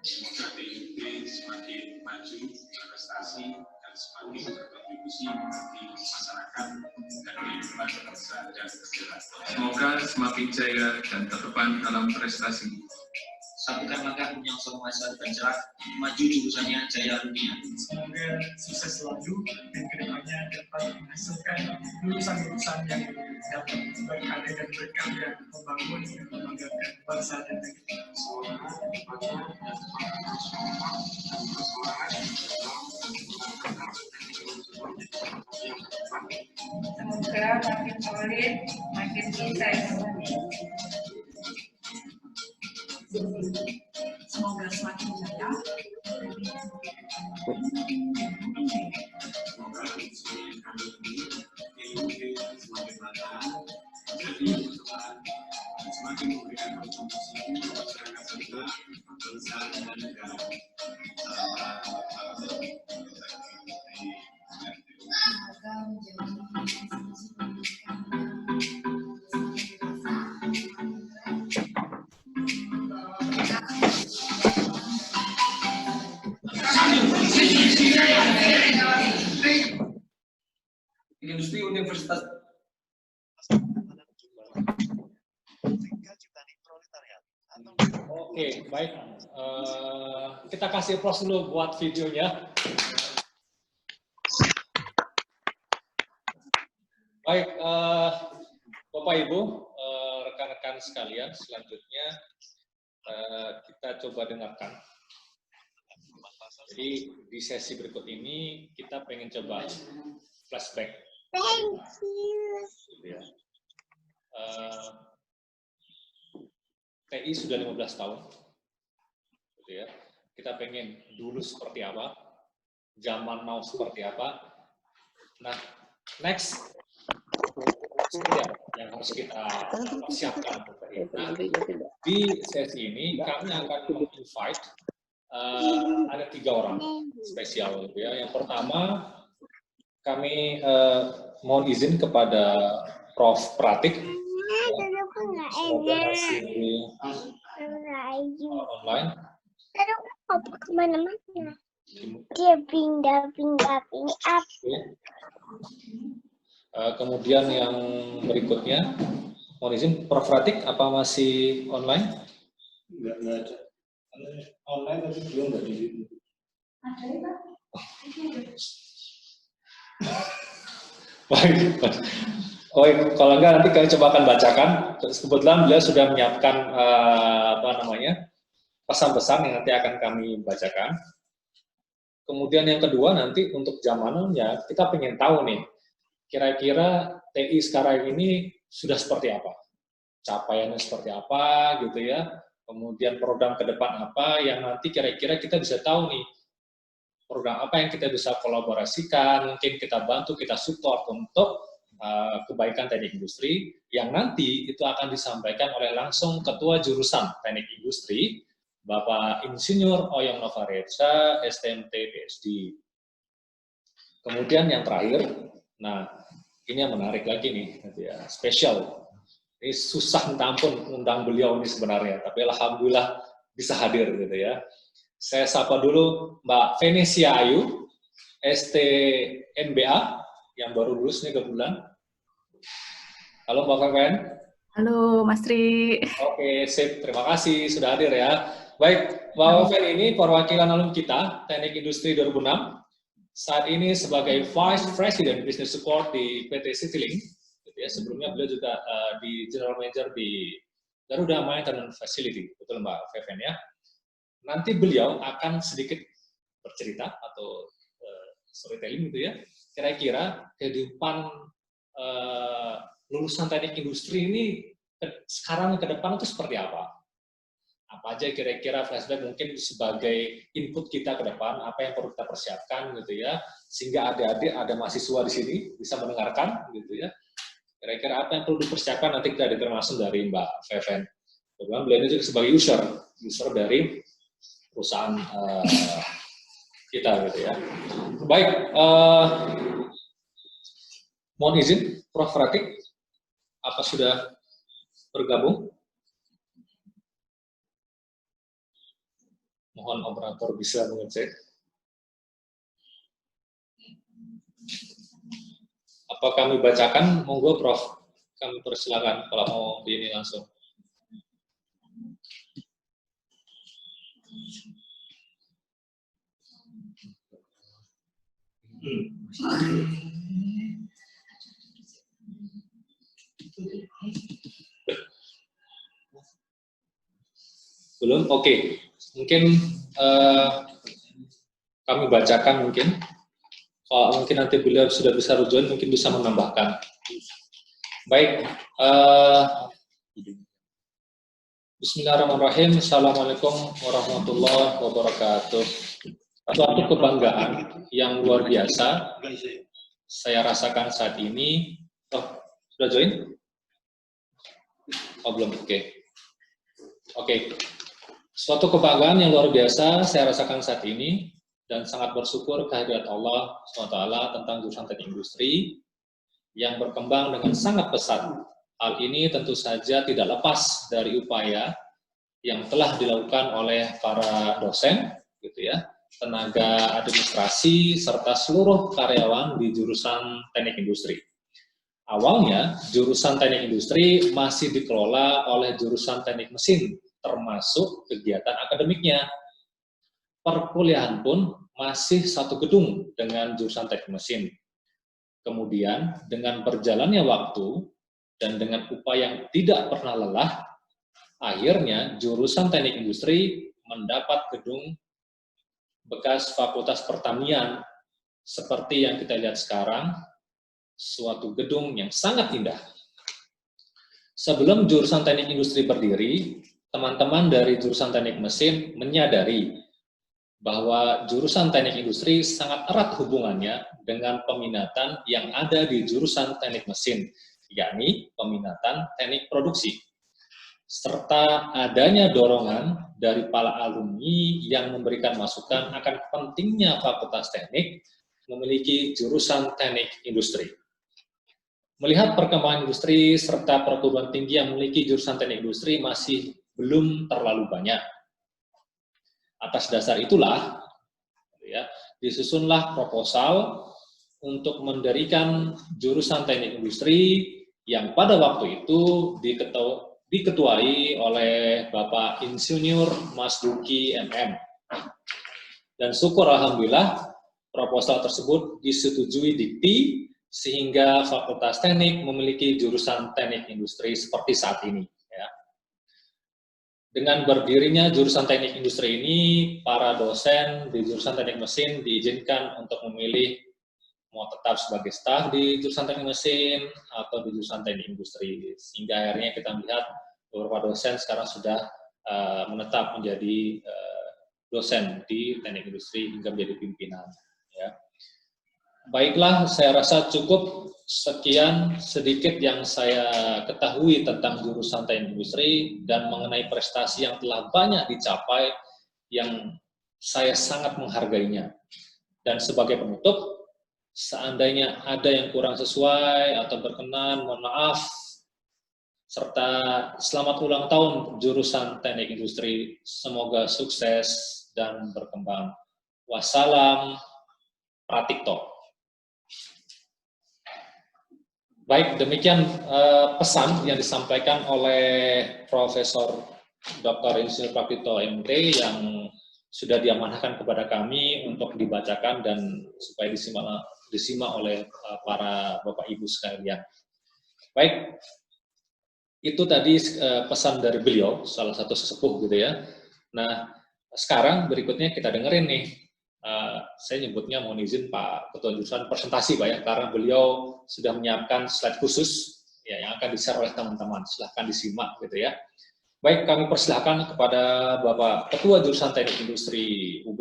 [SPEAKER 5] Semoga TUP semakin maju, berprestasi, dan semakin berkontribusi di masyarakat dan kehidupan bangsa dan negara. Semoga semakin jaya dan terdepan dalam prestasi.
[SPEAKER 3] Satukan langkah menyongsong masa depan cerah, maju jurusannya Jaya Dunia.
[SPEAKER 14] Semoga sukses selalu dan kedepannya dapat menghasilkan lulusan-lulusan yang dapat berkarya dan berkarya membangun dan membanggakan bangsa dan negara.
[SPEAKER 13] Semoga makin solid, makin bisa
[SPEAKER 12] Semoga semakin jaya.
[SPEAKER 5] Semakin memberikan kontribusi masyarakat kita, bangsa dan negara.
[SPEAKER 10] Semoga menjadi
[SPEAKER 3] Industri Universitas
[SPEAKER 1] Oke, baik. Kita kasih applause dulu buat videonya. Baik, Bapak Ibu, rekan-rekan sekalian, selanjutnya kita coba dengarkan. Jadi di sesi berikut ini kita pengen coba flashback. Ya. TI sudah 15 tahun. Gitu ya. Kita pengen dulu seperti apa, zaman now seperti apa. Nah, next yang harus kita siapkan. Nah, di sesi ini kami akan invite ada 3 orang spesial. Gitu ya. Yang pertama, kami mohon izin kepada Prof. Pratik. Semoga masih online.
[SPEAKER 15] Terus apa kemana-mana? Dia pindah-pindah up.
[SPEAKER 1] Kemudian yang berikutnya, mohon izin, Prof. Pratik, apa masih online?
[SPEAKER 2] Enggak ada. Online tapi belum nggak di situ.
[SPEAKER 1] Baik. Oh, kalau enggak nanti kami coba akan bacakan. Kebetulan beliau sudah menyiapkan pesan-pesan yang nanti akan kami bacakan. Kemudian yang kedua nanti untuk zamannya kita pengen tahu nih, kira-kira TI sekarang ini sudah seperti apa, capaiannya seperti apa gitu ya. Kemudian program ke depan apa yang nanti kira-kira kita bisa tahu nih, program apa yang kita bisa kolaborasikan, mungkin kita bantu, kita support untuk kebaikan teknik industri yang nanti itu akan disampaikan oleh langsung Ketua Jurusan Teknik Industri, Bapak Insinyur Oyong Novareca, STMT PhD. Kemudian yang terakhir, nah ini yang menarik lagi nih, ya, spesial. Ini susah minta ampun undang beliau ini sebenarnya, tapi alhamdulillah bisa hadir gitu ya. Saya sapa dulu Mbak Venesia Ayu, STNBA, yang baru lulus nih kebetulan. Halo Mbak Veven.
[SPEAKER 16] Halo Mas Tri.
[SPEAKER 1] Oke, sip. Terima kasih sudah hadir ya. Baik, Mbak Veven ini perwakilan alumni kita, Teknik Industri 2006. Saat ini sebagai Vice President Business Support di PT Citylink. Ya, sebelumnya beliau juga di General Manager di Garuda Maintenance Facility, betul Mbak Veven ya. Nanti beliau akan sedikit bercerita atau storytelling gitu ya, kira-kira kehidupan lulusan teknik industri ini sekarang ke depan itu seperti apa? Apa aja kira-kira flashback mungkin sebagai input kita ke depan, apa yang perlu kita persiapkan gitu ya, sehingga adik-adik ada mahasiswa di sini bisa mendengarkan gitu ya. Kira-kira apa yang perlu dipersiapkan nanti kita dengar langsung dari Mbak Veven. Kemudian beliau juga sebagai user dari perusahaan kita gitu ya. Baik, mohon izin, Prof. Ratik, apa sudah bergabung? Mohon operator bisa mengecek. Apa kami bacakan? Monggo Prof. Kami persilakan kalau mau di ini langsung. Belum? Oke. Mungkin kami bacakan mungkin. Kalau mungkin nanti beliau sudah bisa rujukan, mungkin bisa menambahkan. Baik. Bismillahirrahmanirrahim. Assalamualaikum warahmatullahi wabarakatuh. Suatu kebanggaan yang luar biasa saya rasakan saat ini. Oh, sudah join? Oh, belum. Oke. Suatu kebanggaan yang luar biasa saya rasakan saat ini dan sangat bersyukur kehadirat Allah SWT tentang jurusan teknik industri yang berkembang dengan sangat pesat. Hal ini tentu saja tidak lepas dari upaya yang telah dilakukan oleh para dosen, gitu ya, tenaga administrasi, serta seluruh karyawan di jurusan teknik industri. Awalnya, jurusan teknik industri masih dikelola oleh jurusan teknik mesin, termasuk kegiatan akademiknya. Perkuliahan pun masih satu gedung dengan jurusan teknik mesin. Kemudian, dengan berjalannya waktu dan dengan upaya yang tidak pernah lelah, akhirnya jurusan teknik industri mendapat gedung bekas Fakultas Pertanian seperti yang kita lihat sekarang, suatu gedung yang sangat indah. Sebelum jurusan teknik industri berdiri, teman-teman dari jurusan teknik mesin menyadari bahwa jurusan teknik industri sangat erat hubungannya dengan peminatan yang ada di jurusan teknik mesin, yakni peminatan teknik produksi, serta adanya dorongan dari para alumni yang memberikan masukan akan pentingnya Fakultas Teknik memiliki jurusan teknik industri. Melihat perkembangan industri serta perguruan tinggi yang memiliki jurusan teknik industri masih belum terlalu banyak. Atas dasar itulah, ya, disusunlah proposal untuk mendirikan jurusan teknik industri yang pada waktu itu diketuai oleh Bapak Insinyur Mas Duki MM. Dan syukur alhamdulillah proposal tersebut disetujui Dikti sehingga Fakultas Teknik memiliki jurusan teknik industri seperti saat ini. Ya. Dengan berdirinya jurusan teknik industri ini, para dosen di jurusan teknik mesin diizinkan untuk memilih mau tetap sebagai staf di jurusan teknik mesin atau di jurusan teknik industri, sehingga akhirnya kita melihat beberapa dosen sekarang sudah menetap menjadi dosen di teknik industri hingga menjadi pimpinan. Ya. Baiklah, saya rasa cukup sekian sedikit yang saya ketahui tentang jurusan Teknik Industri dan mengenai prestasi yang telah banyak dicapai yang saya sangat menghargainya. Dan sebagai penutup, seandainya ada yang kurang sesuai atau berkenan, mohon maaf, serta selamat ulang tahun jurusan Teknik Industri, semoga sukses dan berkembang. Wassalam, Pratikto. Baik, demikian pesan yang disampaikan oleh Profesor Dr. Insinyur Pratikto MT yang sudah diamanahkan kepada kami untuk dibacakan dan supaya disimak oleh para Bapak Ibu sekalian. Baik, itu tadi pesan dari beliau, salah satu sesepuh gitu ya. Nah, sekarang berikutnya kita dengerin nih. Saya nyebutnya mohon izin Pak Ketua Jurusan presentasi Pak ya, karena beliau sudah menyiapkan slide khusus ya, yang akan di-share oleh teman-teman. Silahkan disimak gitu ya. Baik, kami persilahkan kepada Bapak Ketua Jurusan Teknik Industri UB,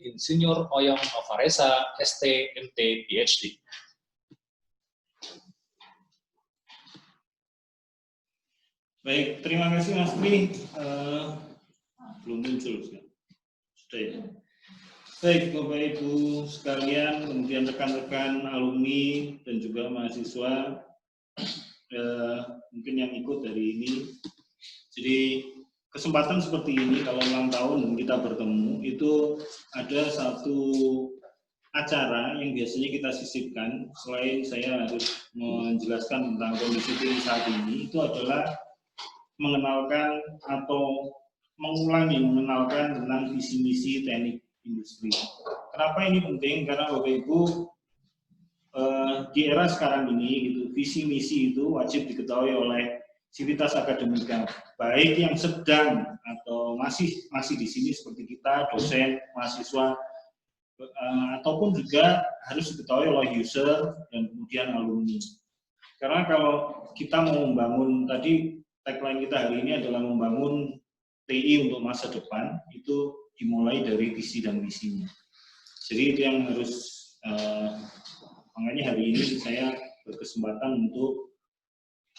[SPEAKER 1] Insinyur Oyong Novaresa, ST, MT, PhD.
[SPEAKER 2] Baik, terima kasih Mas Tri. Belum muncul sudah ya. Baik, Bapak Ibu sekalian, kemudian rekan-rekan alumni dan juga mahasiswa mungkin yang ikut dari ini. Jadi kesempatan seperti ini kalau ulang tahun kita bertemu itu ada satu acara yang biasanya kita sisipkan. Selain saya harus menjelaskan tentang kondisi tim saat ini, itu adalah mengenalkan atau mengenalkan tentang visi misi teknik industri. Kenapa ini penting? Karena Bapak Ibu di era sekarang ini gitu, visi misi itu wajib diketahui oleh sivitas akademika, baik yang sedang atau masih di sini seperti kita, dosen, mahasiswa, ataupun juga harus diketahui oleh user dan kemudian alumni. Karena kalau kita mau membangun, tadi tagline kita hari ini adalah membangun TI untuk masa depan, itu dimulai dari visi dan misinya. Jadi itu yang harus, makanya hari ini saya berkesempatan untuk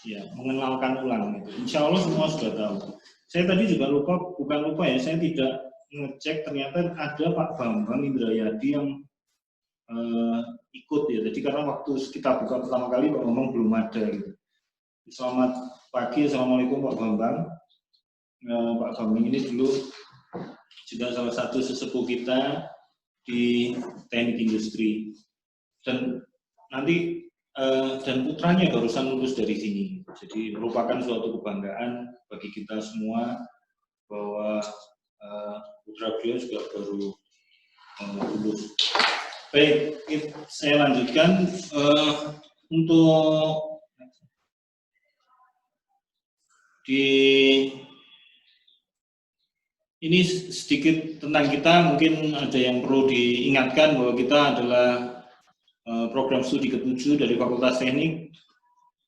[SPEAKER 2] ya mengenalkan ulang. Gitu. Insya Allah semua sudah tahu. Saya tadi juga bukan lupa ya, saya tidak ngecek ternyata ada Pak Bambang Indrayadi yang ikut ya. Jadi karena waktu kita buka pertama kali Pak Bambang belum ada. Gitu. Selamat pagi, assalamualaikum Pak Bambang. Pak Bambang ini dulu juga salah satu sesepuh kita di teknik industri dan nanti dan putranya barusan lulus dari sini, jadi merupakan suatu kebanggaan bagi kita semua bahwa putra beliau juga baru lulus. Baik, saya lanjutkan untuk ini sedikit tentang kita, mungkin ada yang perlu diingatkan bahwa kita adalah program studi ke-7 dari Fakultas Teknik,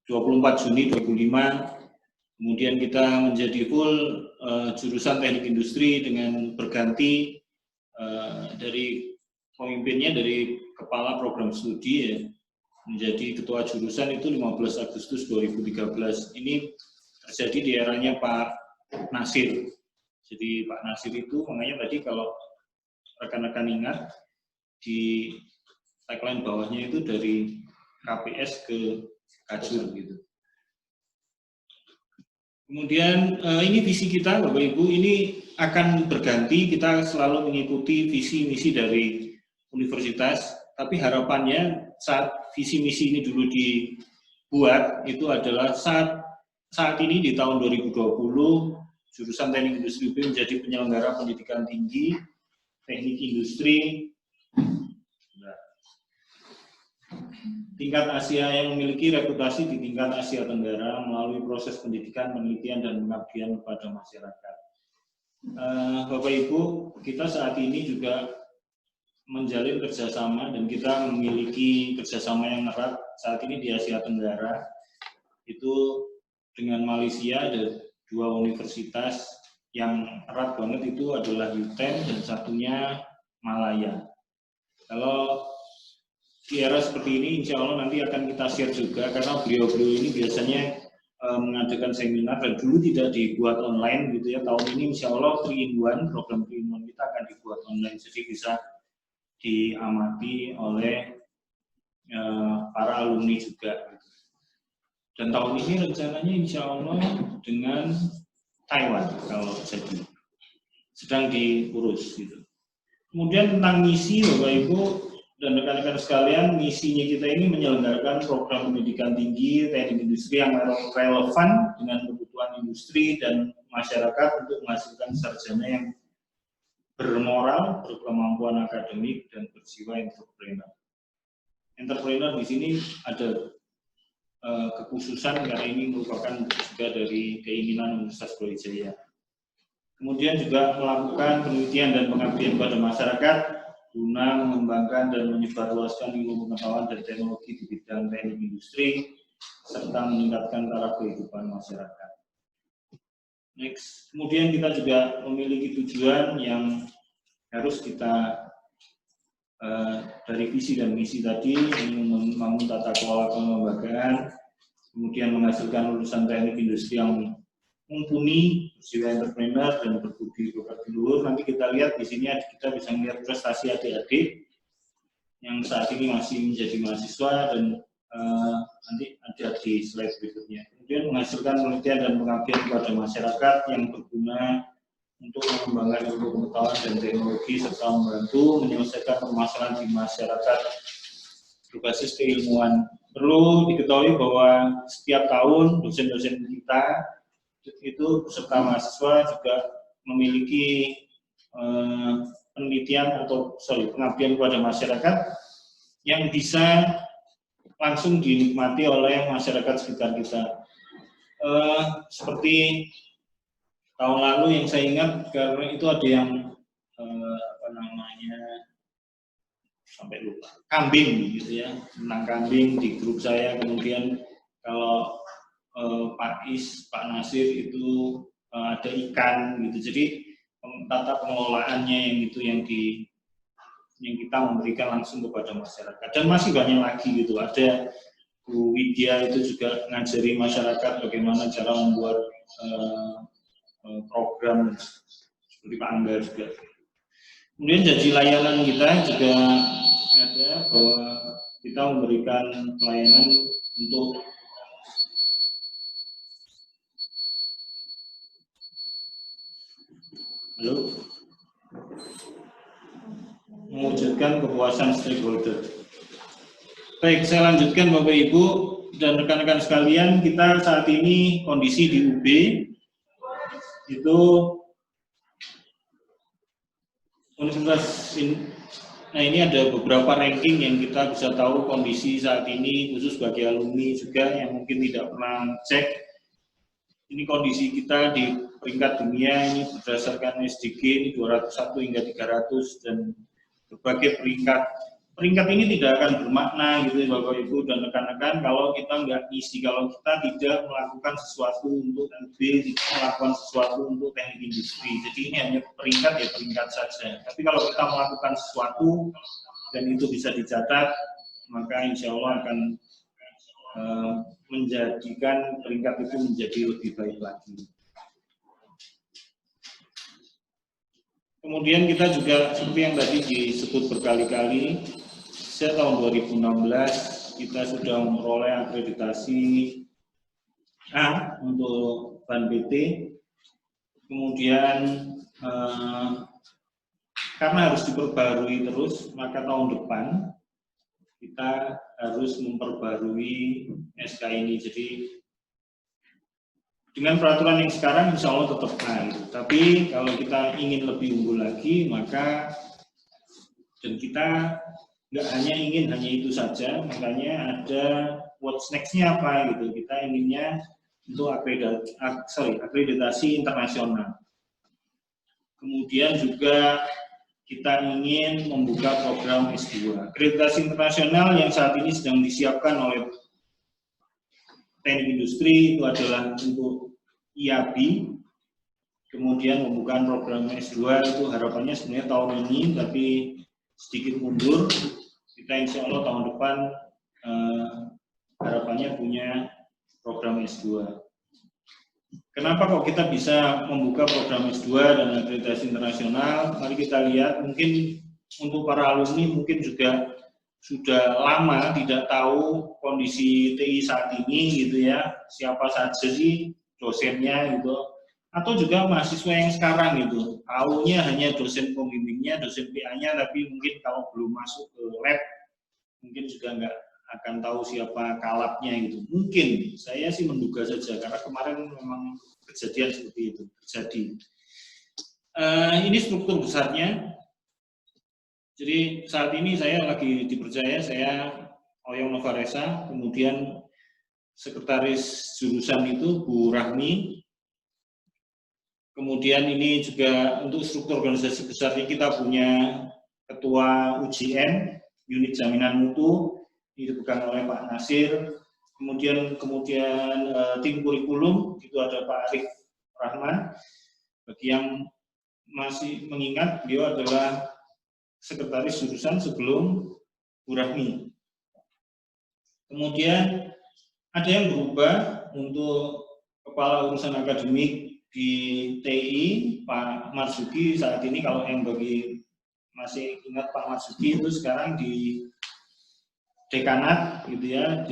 [SPEAKER 2] 24 Juni 2025, kemudian kita menjadi full jurusan Teknik Industri dengan berganti dari pemimpinnya dari kepala program studi ya, menjadi ketua jurusan itu 15 Agustus 2013. Ini terjadi di eranya Pak Nasir. Jadi Pak Nasir itu, makanya tadi kalau rekan-rekan ingat, di tagline bawahnya itu dari KPS ke Kajur gitu. Kemudian ini visi kita Bapak Ibu, ini akan berganti, kita selalu mengikuti visi misi dari universitas, tapi harapannya saat visi misi ini dulu dibuat, itu adalah saat ini di tahun 2020, jurusan Teknik Industri UB menjadi penyelenggara pendidikan tinggi, teknik industri, tingkat Asia yang memiliki reputasi di tingkat Asia Tenggara melalui proses pendidikan, penelitian, dan pengabdian kepada masyarakat. Bapak Ibu, kita saat ini juga menjalin kerjasama dan kita memiliki kerjasama yang erat saat ini di Asia Tenggara, itu dengan Malaysia ada 2 universitas yang erat banget, itu adalah UTM dan satunya Malaya. Kalau di era seperti ini insya Allah nanti akan kita share juga, karena beliau-beliau ini biasanya mengadakan seminar dan dulu tidak dibuat online gitu ya. Tahun ini insya Allah 3-in-1, program 3-in-1 kita akan dibuat online, jadi bisa diamati oleh para alumni juga gitu. Dan tahun ini rencananya insya Allah dengan Taiwan kalau jadi sedang diurus gitu. Kemudian tentang misi Bapak Ibu dan rekan-rekan sekalian, misinya kita ini menyelenggarakan program pendidikan tinggi teknik industri yang relevan dengan kebutuhan industri dan masyarakat untuk menghasilkan sarjana yang bermoral, berkemampuan akademik, dan berjiwa entrepreneur. Entrepreneur di sini ada kekhususan karena ini merupakan juga dari keinginan Universitas Brawijaya. Kemudian juga melakukan penelitian dan pengabdian pada masyarakat guna mengembangkan dan menyebarluaskan ilmu pengetahuan dan teknologi di bidang teknik industri serta meningkatkan taraf kehidupan masyarakat. Next, kemudian kita juga memiliki tujuan yang harus kita dari visi dan misi tadi, ingin membangun tata kelola kelembagaan, kemudian menghasilkan lulusan teknik industri yang mumpuni, berjiwa entrepreneur dan berbudi pekerti luhur. Nanti kita lihat di sini kita bisa melihat prestasi adik-adik yang saat ini masih menjadi mahasiswa dan nanti ada di slide berikutnya. Kemudian menghasilkan penelitian dan pengabdian kepada masyarakat yang berguna untuk mengembangkan ilmu pengetahuan dan teknologi serta membantu menyelesaikan permasalahan di masyarakat berbasis keilmuan. Perlu diketahui bahwa setiap tahun dosen-dosen kita itu beserta mahasiswa juga memiliki penelitian atau pengabdian kepada masyarakat yang bisa langsung dinikmati oleh masyarakat sekitar kita. Seperti tahun lalu yang saya ingat, karena itu ada yang apa namanya sampai lupa, kambing gitu ya, tentang kambing di grup saya. Kemudian kalau Pak Is, Pak Nasir itu ada ikan gitu. Jadi tata pengelolaannya yang itu yang kita memberikan langsung kepada masyarakat. Dan masih banyak lagi gitu. Ada Bu Widya itu juga ngajari masyarakat bagaimana cara membuat program seperti Pak Angga juga. Kemudian janji layanan kita juga ada bahwa kita memberikan pelayanan untuk mewujudkan kepuasan stakeholder. Baik, saya lanjutkan Bapak Ibu dan rekan-rekan sekalian, kita saat ini kondisi di UB itu universitas ini. Nah, ini ada beberapa ranking yang kita bisa tahu kondisi saat ini, khusus bagi alumni juga yang mungkin tidak pernah cek. Ini kondisi kita di peringkat dunia ini berdasarkan SDG ini 201 hingga 300 dan berbagai peringkat. Peringkat ini tidak akan bermakna gitu Bapak Ibu dan rekan-rekan kalau kita nggak isi, kalau kita tidak melakukan sesuatu untuk LB, tidak melakukan sesuatu untuk teknik industri. Jadi ini hanya peringkat ya peringkat saja. Tapi kalau kita melakukan sesuatu dan itu bisa dicatat, maka insya Allah akan menjadikan peringkat itu menjadi lebih baik lagi. Kemudian kita juga seperti yang tadi disebut berkali-kali, sejak tahun 2016 kita sudah memperoleh akreditasi A untuk BAN PT. Kemudian karena harus diperbarui terus, maka tahun depan kita harus memperbarui SK ini. Jadi dengan peraturan yang sekarang insya Allah tetap A. Tapi kalau kita ingin lebih unggul lagi, maka dan kita nggak hanya ingin hanya itu saja, makanya ada what's next-nya apa gitu. Kita inginnya untuk akreditasi internasional. Kemudian juga kita ingin membuka program S2. Akreditasi internasional yang saat ini sedang disiapkan oleh teknik industri itu adalah untuk IAB. Kemudian pembukaan program S2 itu harapannya sebenarnya tahun ini, tapi sedikit mundur kita insya Allah tahun depan harapannya punya program S2. Kenapa kok kita bisa membuka program S2 dan akreditasi internasional? Mari kita lihat, mungkin untuk para alumni mungkin juga sudah lama tidak tahu kondisi TI saat ini gitu ya, siapa saja sih dosennya gitu, atau juga mahasiswa yang sekarang gitu, tahunya hanya dosen pembimbingnya, dosen PA-nya, tapi mungkin kalau belum masuk ke lab mungkin juga nggak akan tahu siapa kalapnya gitu. Mungkin saya sih menduga saja karena kemarin memang kejadian seperti itu terjadi. Ini struktur besarnya. Jadi saat ini saya lagi dipercaya, saya Oyong Novaresa, kemudian sekretaris jurusan itu Bu Rahmi. Kemudian ini juga untuk struktur organisasi besarnya kita punya ketua UJM, unit jaminan mutu, ini dipegang oleh Pak Nasir. Kemudian tim kurikulum itu ada Pak Arif Rahman. Bagi yang masih mengingat, beliau adalah sekretaris jurusan sebelum Bu Rahmi. Kemudian ada yang berubah untuk kepala urusan akademik di TI, Pak Marzuki saat ini, kalau yang bagi masih ingat Pak Marzuki itu sekarang di dekanat gitu ya,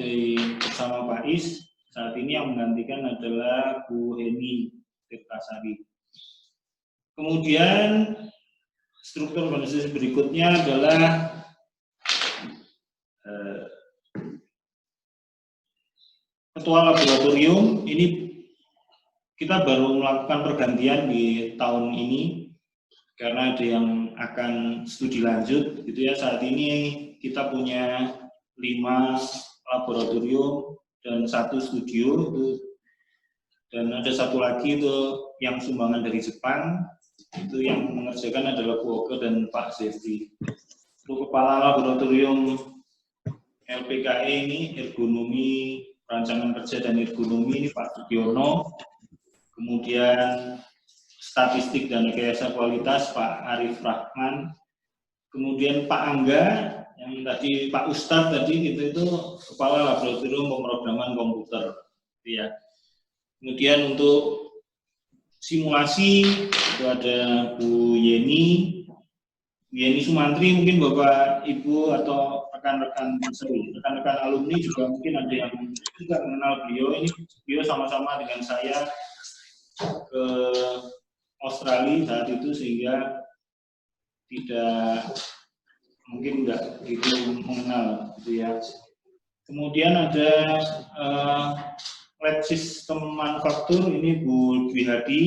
[SPEAKER 2] bersama Pak Is. Saat ini yang menggantikan adalah Bu Heni Tirtasari. Kemudian struktur organisasi berikutnya adalah ketua laboratorium. Ini kita baru melakukan pergantian di tahun ini karena ada yang akan studi lanjut gitu ya. Saat ini kita punya 5 laboratorium dan 1 studio itu, dan ada 1 lagi itu yang sumbangan dari Jepang. Itu yang mengerjakan adalah Bu Oke dan Pak Zefri. Untuk kepala laboratorium LPKE ini, ergonomi, perancangan kerja dan ergonomi, ini Pak Sugiono. Kemudian statistik dan rekayasa kualitas Pak Arif Rahman. Kemudian Pak Angga, yang tadi Pak Ustadz tadi itu kepala laboratorium pemrograman komputer. Ya. Kemudian untuk simulasi itu ada Bu Yeni Sumantri, mungkin Bapak Ibu atau rekan-rekan alumni juga mungkin ada yang juga mengenal beliau. Ini beliau sama-sama dengan saya ke Australia saat itu, sehingga tidak mungkin enggak itu mengenal gitu ya. Kemudian ada lab sistem manufaktur, ini Bu Dwi Hadi.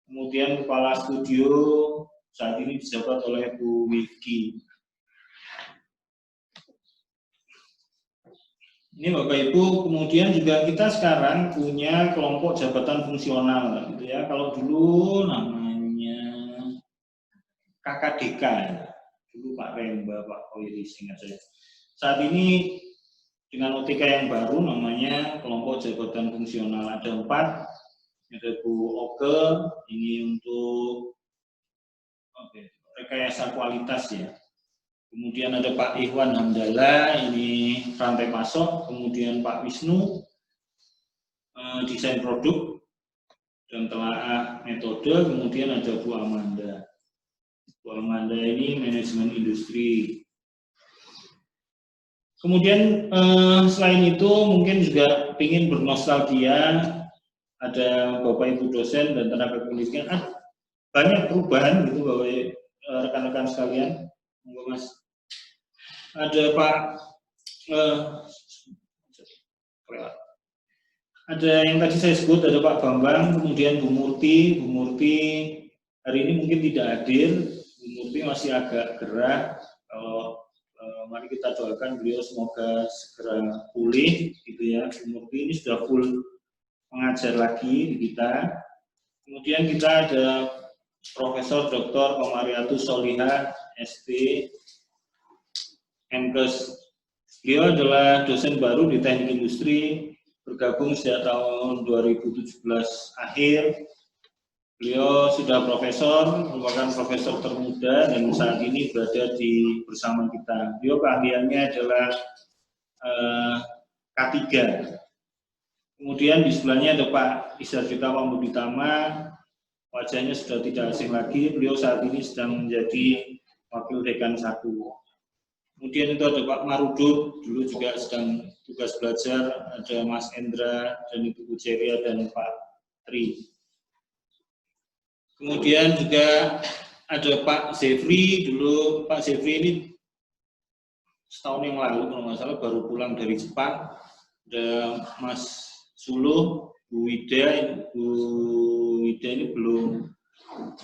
[SPEAKER 2] Kemudian kepala studio saat ini dijabat oleh Bu Wiki. Ini Bapak Ibu, kemudian juga kita sekarang punya kelompok jabatan fungsional gitu ya. Kalau dulu namanya KKDK ya. Dulu Pak Remba, Pak Koiri, ingat saya. Saat ini dengan OTK yang baru namanya kelompok jabatan fungsional, ada 4. Ada Bu Oke, ini untuk rekayasa kualitas ya. Kemudian ada Pak Ikhwan Hamdallah, ini rantai pasok. Kemudian Pak Wisnu, desain produk dan telaah metode. Kemudian ada Bu Amanda. Bu Amanda ini manajemen industri. Kemudian selain itu mungkin juga ingin bernostalgia, ada Bapak Ibu dosen dan tenaga pendidikan, banyak perubahan gitu Bapak rekan-rekan sekalian. Monggo Mas. Ada Pak ada yang tadi saya sebut, ada Pak Bambang, kemudian Bu Murti. Bu Murti hari ini mungkin tidak hadir. Bu Murti masih agak gerah. Kalau mari kita doakan beliau semoga segera pulih gitu ya. Bu Murti ini sudah full mengajar lagi di kita. Kemudian kita ada Profesor Dr. Komariatus Solihah, ST, MKes. Beliau adalah dosen baru di Teknik Industri, bergabung sejak tahun 2017 akhir. Beliau sudah profesor, merupakan profesor termuda dan saat ini berada bersama kita. Beliau keahliannya adalah K3. Kemudian di sebelahnya ada Pak Isardita Pambuditama, wajahnya sudah tidak asing lagi. Beliau saat ini sedang menjadi Wakil Dekan 1. Kemudian itu ada Pak Marudut, dulu juga sedang tugas belajar. Ada Mas Endra dan Ibu Ceria dan Pak Tri. Kemudian juga ada Pak Zefri, dulu Pak Zefri ini setahun yang lalu kalau nggak salah baru pulang dari Jepang. Ada Mas Suluh, Bu Wida ini belum,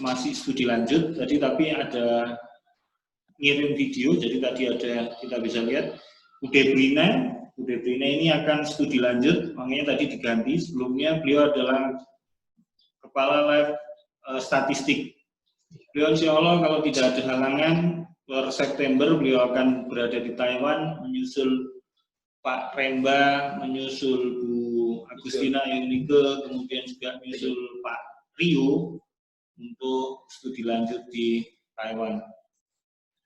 [SPEAKER 2] masih studi lanjut tadi, tapi ada ngirim video, jadi tadi ada, kita bisa lihat Bu Debrina ini akan studi lanjut, makanya tadi diganti. Sebelumnya beliau adalah Kepala Lab Statistik. Beliau insya Allah kalau tidak ada halangan per September beliau akan berada di Taiwan, menyusul Pak Remba, menyusul Bu Agustina Yunike, kemudian juga menyusul Pak Rio untuk studi lanjut di Taiwan.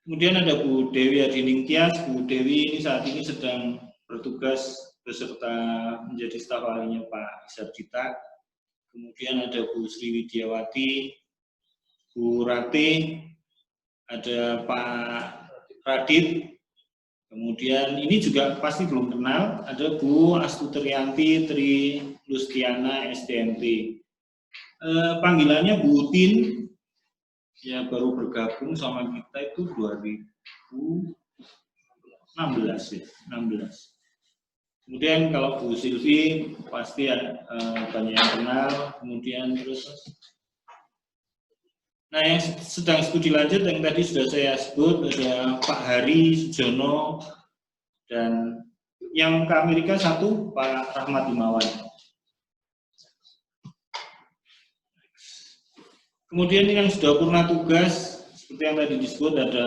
[SPEAKER 2] Kemudian ada Bu Dewi Adiningtyas. Bu Dewi ini saat ini sedang bertugas beserta menjadi staf ahlinya Pak Isardita. Kemudian ada Bu Sri Widiawati, Bu Rati, ada Pak Radit. Kemudian ini juga pasti belum kenal, ada Bu Astutriyanti Tri Lustiana STMT. Panggilannya Bu Tin, ya baru bergabung sama kita itu 2016 ya, 16. Kemudian kalau Bu Silvi pasti banyak yang kenal. Kemudian terus, nah yang sedang studi lanjut yang tadi sudah saya sebut ada Pak Hari Sujono, dan yang ke Amerika satu Pak Rahmat Himawan. Kemudian yang sudah purna tugas seperti yang tadi disebut ada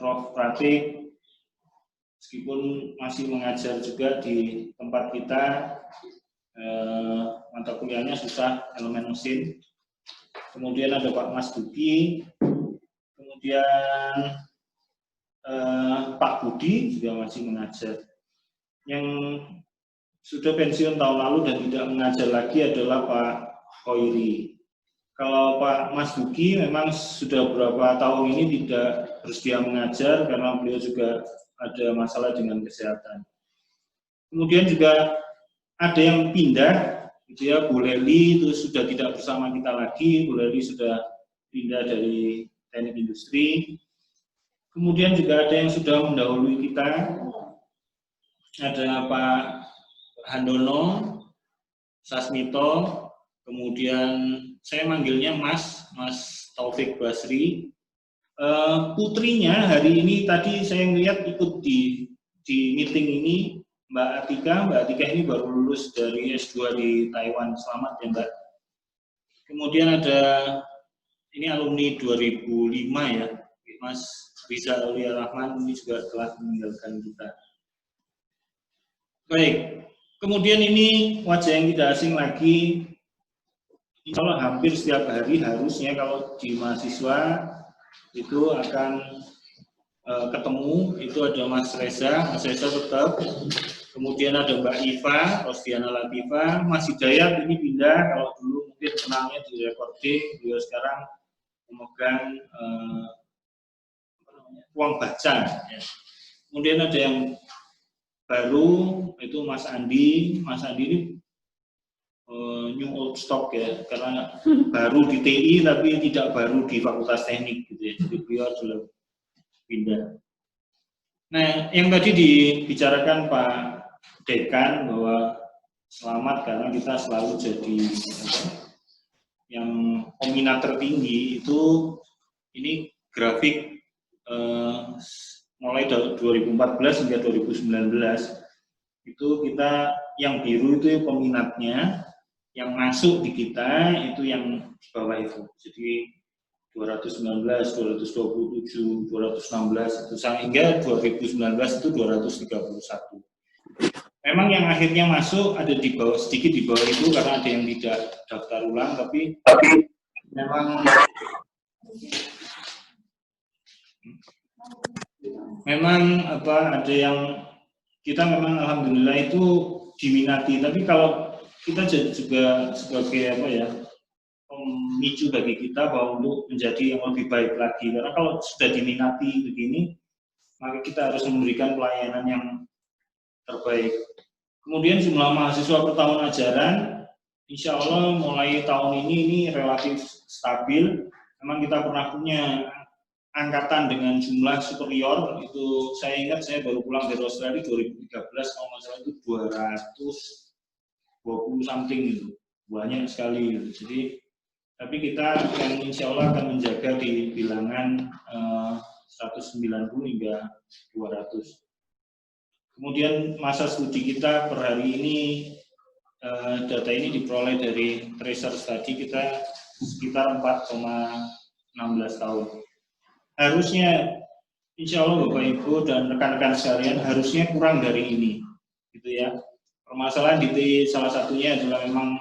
[SPEAKER 2] Prof. Pratik, meskipun masih mengajar juga di tempat kita, mata kuliahnya susah, elemen mesin. Kemudian ada Pak Mas Duki, kemudian Pak Budi juga masih mengajar. Yang sudah pensiun tahun lalu dan tidak mengajar lagi adalah Pak Khoiri. Kalau Pak Mas Duki memang sudah beberapa tahun ini tidak bersedia mengajar karena beliau juga ada masalah dengan kesehatan. Kemudian juga ada yang pindah, gitu ya, Bu Leli itu sudah tidak bersama kita lagi. Bu Leli sudah pindah dari teknik industri. Kemudian juga ada yang sudah mendahului kita, ada Pak Handono Sasmito, kemudian saya manggilnya Mas Taufik Basri. Putrinya hari ini tadi saya melihat ikut di meeting ini, Mbak Atika ini baru lulus dari S2 di Taiwan. Selamat ya Mbak. Kemudian ada ini alumni 2005 ya, Mas Riza Aulia Rahman ini juga telah meninggalkan kita. Baik, kemudian ini wajah yang tidak asing lagi. Insya Allah hampir setiap hari harusnya kalau di mahasiswa itu akan ketemu. Itu ada Mas Reza tetap. Kemudian ada Mbak Iva, Rosdiana Latifah, Mas Hidayat ini pindah, kalau dulu mungkin kenalnya di recording, beliau sekarang memegang ruang baca. Ya. Kemudian ada yang baru, itu Mas Andi ini new old stock ya, karena baru di TI tapi tidak baru di Fakultas Teknik gitu ya, jadi beliau sudah pindah. Nah, yang tadi dibicarakan Pak Dekan bahwa selamat karena kita selalu jadi yang peminat tertinggi itu, ini grafik mulai dari 2014 hingga 2019 itu kita yang biru itu peminatnya, yang masuk di kita itu yang di bawah itu. Jadi 219, 227, 216 itu hingga 2019 itu 231. Memang yang akhirnya masuk ada di bawah, sedikit di bawah itu karena ada yang tidak daftar ulang, tapi memang ada yang kita memang alhamdulillah itu diminati, tapi kalau kita juga sebagai pemicu bagi kita bahwa untuk menjadi yang lebih baik lagi, karena kalau sudah diminati begini maka kita harus memberikan pelayanan yang terbaik. Kemudian jumlah mahasiswa per tahun ajaran insya Allah mulai tahun ini relatif stabil. Memang kita pernah punya angkatan dengan jumlah superior, itu saya ingat saya baru pulang dari Australia 2013 kalau nggak salah itu 220 something itu, banyak sekali gitu. Jadi tapi kita yang insya Allah akan menjaga di bilangan 190 hingga 200. Kemudian masa studi kita per hari ini, data ini diperoleh dari tracer tadi, kita sekitar 4,16 tahun. Harusnya insya Allah Bapak Ibu dan rekan-rekan sekalian harusnya kurang dari ini, gitu ya. Permasalahan di salah satunya adalah memang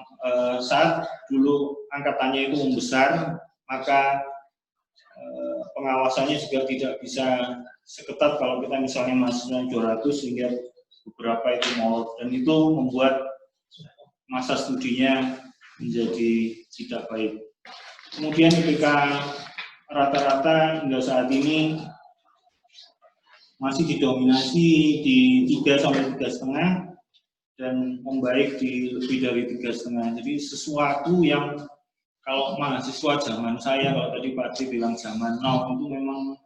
[SPEAKER 2] saat dulu angkatannya itu membesar, maka pengawasannya juga tidak bisa seketat kalau kita misalnya mahasiswa 200 sehingga beberapa itu molor, dan itu membuat masa studinya menjadi tidak baik. Kemudian ketika rata-rata hingga saat ini masih didominasi di 3 sampai 3,5 dan membaik di lebih dari 3,5. Jadi sesuatu yang kalau mahasiswa zaman saya, kalau tadi Pak Tri bilang zaman now, itu memang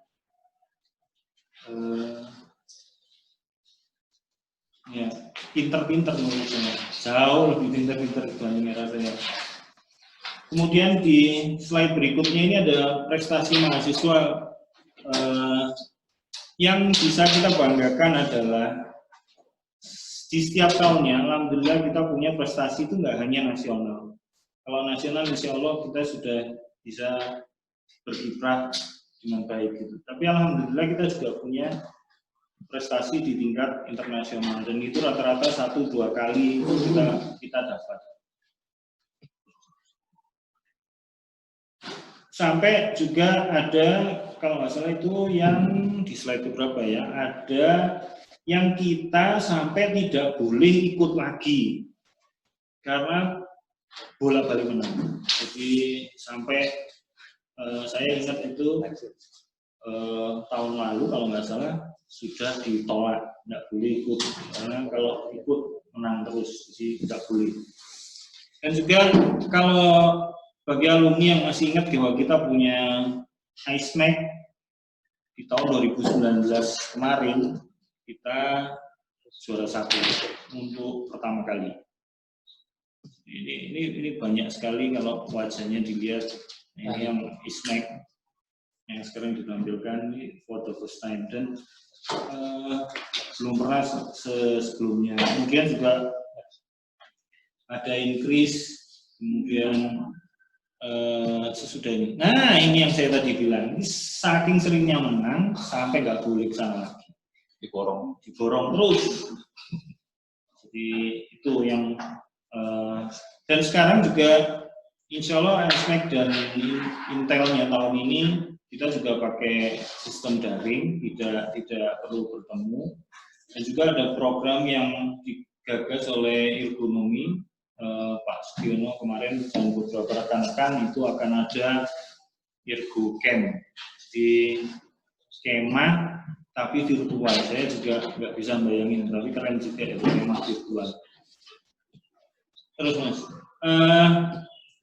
[SPEAKER 2] ya pinter-pinter menurut saya, jauh lebih pinter-pinter dibanding era saya. Kemudian di slide berikutnya ini ada prestasi mahasiswa yang bisa kita banggakan adalah di setiap tahunnya, alhamdulillah kita punya prestasi itu nggak hanya nasional. Kalau nasional, insya Allah kita sudah bisa berkiprah dengan baik gitu. Tapi alhamdulillah kita juga punya prestasi di tingkat internasional, dan itu rata-rata 1-2 kali kita dapat. Sampai juga ada, kalau nggak salah itu yang di slide berapa ya, ada yang kita sampai tidak boleh ikut lagi karena bolak-balik menang. Jadi sampai saya ingat itu tahun lalu kalau nggak salah sudah ditolak, tidak boleh ikut karena kalau ikut menang terus, jadi tidak boleh. Dan juga kalau bagi alumni yang masih ingat bahwa kita punya ISMEC di tahun 2019 kemarin, kita juara 1 untuk pertama kali. Ini banyak sekali kalau wajahnya dilihat. Ini yang ISMEC yang sekarang ditampilkan ini for the first time, dan belum pernah sebelumnya. Kemudian juga ada increase, kemudian sesudah ini. Nah, ini yang saya tadi bilang, ini saking seringnya menang sampai nggak boleh kesana lagi. Diborong terus. Jadi itu yang dan sekarang juga insya Allah ISMEC dan Intelnya tahun ini kita juga pakai sistem daring, tidak perlu bertemu. Dan juga ada program yang digagas oleh Ergonomi Pak Sugiono kemarin dan beberapa rekan-rekan, itu akan ada Ergo Camp di skema tapi virtual. Saya juga nggak bisa bayangin, tapi keren juga itu skema virtual. Terus Mas,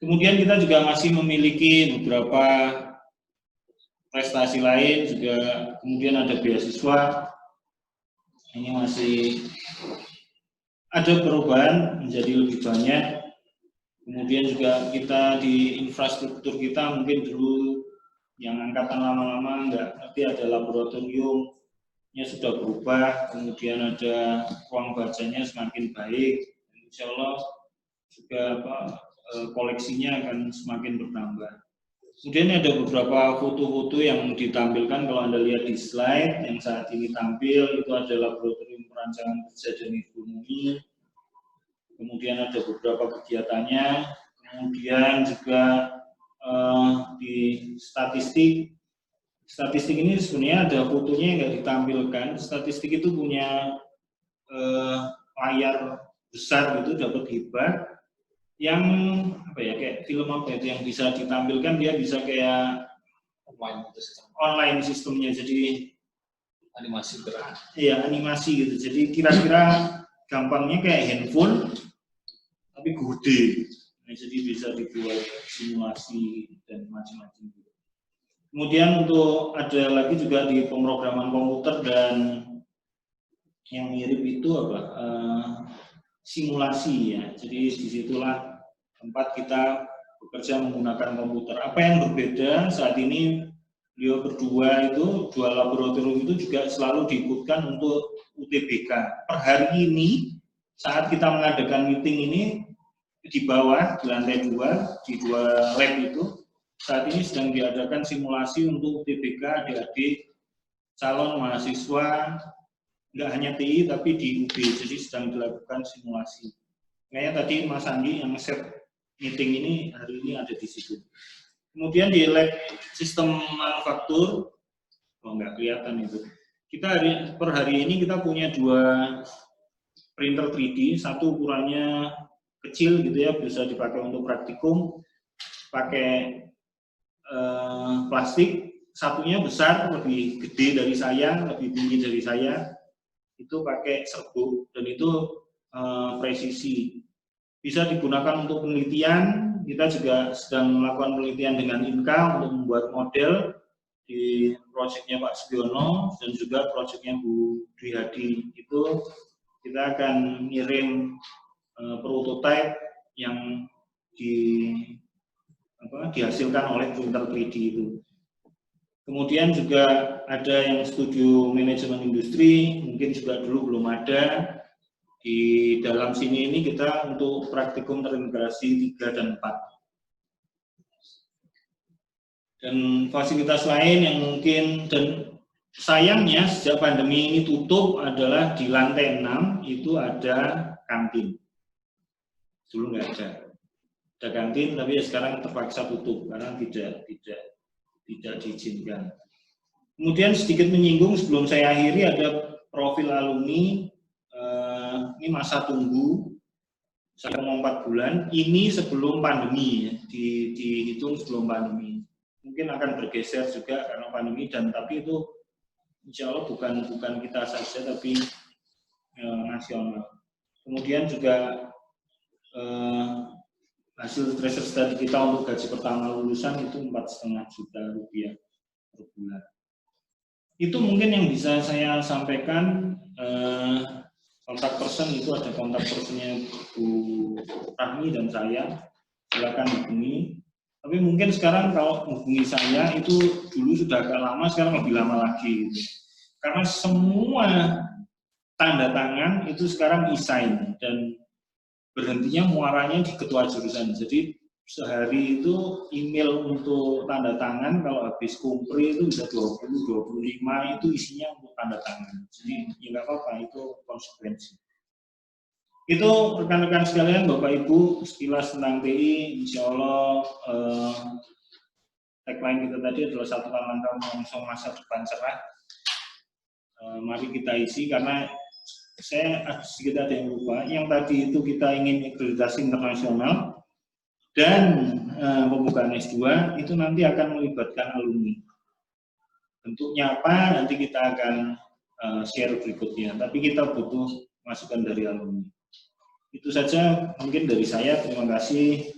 [SPEAKER 2] kemudian kita juga masih memiliki beberapa prestasi lain juga. Kemudian ada beasiswa, ini masih ada perubahan menjadi lebih banyak. Kemudian juga kita di infrastruktur kita mungkin dulu yang angkatan lama-lama nggak ngerti, ada laboratoriumnya sudah berubah, kemudian ada ruang bacanya semakin baik, insya Allah juga koleksinya akan semakin bertambah. Kemudian ada beberapa foto-foto yang ditampilkan, kalau Anda lihat di slide yang saat ini tampil, itu ada laboratorium perancangan kerja dan ekonomi. Kemudian ada beberapa kegiatannya, kemudian juga di statistik ini sebenarnya ada fotonya yang nggak ditampilkan. Statistik itu punya layar besar gitu, dapat hebat, yang apa ya, kayak film apa itu yang bisa ditampilkan, dia bisa kayak online sistemnya, jadi
[SPEAKER 1] animasi gerak.
[SPEAKER 2] Iya, animasi gitu. Jadi kira-kira gampangnya kayak handphone tapi gede. Nah, jadi bisa dibuat simulasi dan macam-macam. Kemudian untuk ada lagi juga di pemrograman komputer dan yang mirip itu apa? Simulasi ya. Jadi disitulah tempat kita bekerja menggunakan komputer. Apa yang berbeda saat ini, beliau berdua itu, dua laboratorium itu juga selalu diikutkan untuk UTBK. Per hari ini saat kita mengadakan meeting ini di bawah, di lantai 2, di 2 lab itu, saat ini sedang diadakan simulasi untuk UTBK adik-adik calon mahasiswa, nggak hanya TI tapi di UB, jadi sedang dilakukan simulasi. Kayaknya tadi Mas Andi yang nge-set meeting ini hari ini ada di situ. Kemudian di lab sistem manufaktur, oh nggak kelihatan itu. Kita per hari ini kita punya 2 printer 3D, satu ukurannya kecil gitu ya, bisa dipakai untuk praktikum, pakai plastik. Satunya besar, lebih gede dari saya, lebih tinggi dari saya, itu pakai serbuk dan itu presisi. Bisa digunakan untuk penelitian. Kita juga sedang melakukan penelitian dengan INKA untuk membuat model di proyeknya Pak Sugiono dan juga proyeknya Bu Dwi Hadi. Itu kita akan ngirim prototipe yang dihasilkan oleh printer 3D itu. Kemudian juga ada yang studio manajemen industri, mungkin juga dulu belum ada. Di dalam sini ini kita untuk praktikum terintegrasi 3 dan 4. Dan fasilitas lain yang mungkin, dan sayangnya sejak pandemi ini tutup adalah di lantai 6 itu ada kantin. Dulu nggak ada. Ada kantin, tapi sekarang terpaksa tutup karena tidak diizinkan. Kemudian sedikit menyinggung sebelum saya akhiri, ada profil alumni. Ini masa tunggu saya mau 4 bulan. Ini sebelum pandemi ya, dihitung sebelum pandemi. Mungkin akan bergeser juga karena pandemi, dan tapi itu insya Allah bukan kita saja tapi nasional. Kemudian juga hasil research study kita untuk gaji pertama lulusan itu 4,5 juta rupiah per bulan. Itu mungkin yang bisa saya sampaikan. Kontak person itu ada kontak personnya Bu Rahmi dan saya, silakan hubungi. Tapi mungkin sekarang kalau hubungi saya itu dulu sudah agak lama, sekarang lebih lama lagi. Karena semua tanda tangan itu sekarang e-sign dan berhentinya muaranya di ketua jurusan. Jadi sehari itu email untuk tanda tangan, kalau habis kumpri itu bisa 20-25 itu isinya untuk tanda tangan. Jadi ya nggak apa-apa, itu konsekuensi. Itu rekan-rekan sekalian, Bapak Ibu, sekilas tentang TI. Insya Allah tagline kita tadi adalah satukan langkah menyongsong masa depan cerah. Mari kita isi, karena saya sedikit ada yang lupa. Yang tadi itu kita ingin akreditasi internasional dan pembukaan S2 itu nanti akan melibatkan alumni. Bentuknya apa nanti kita akan share berikutnya, tapi kita butuh masukan dari alumni. Itu saja mungkin dari saya. Terima kasih.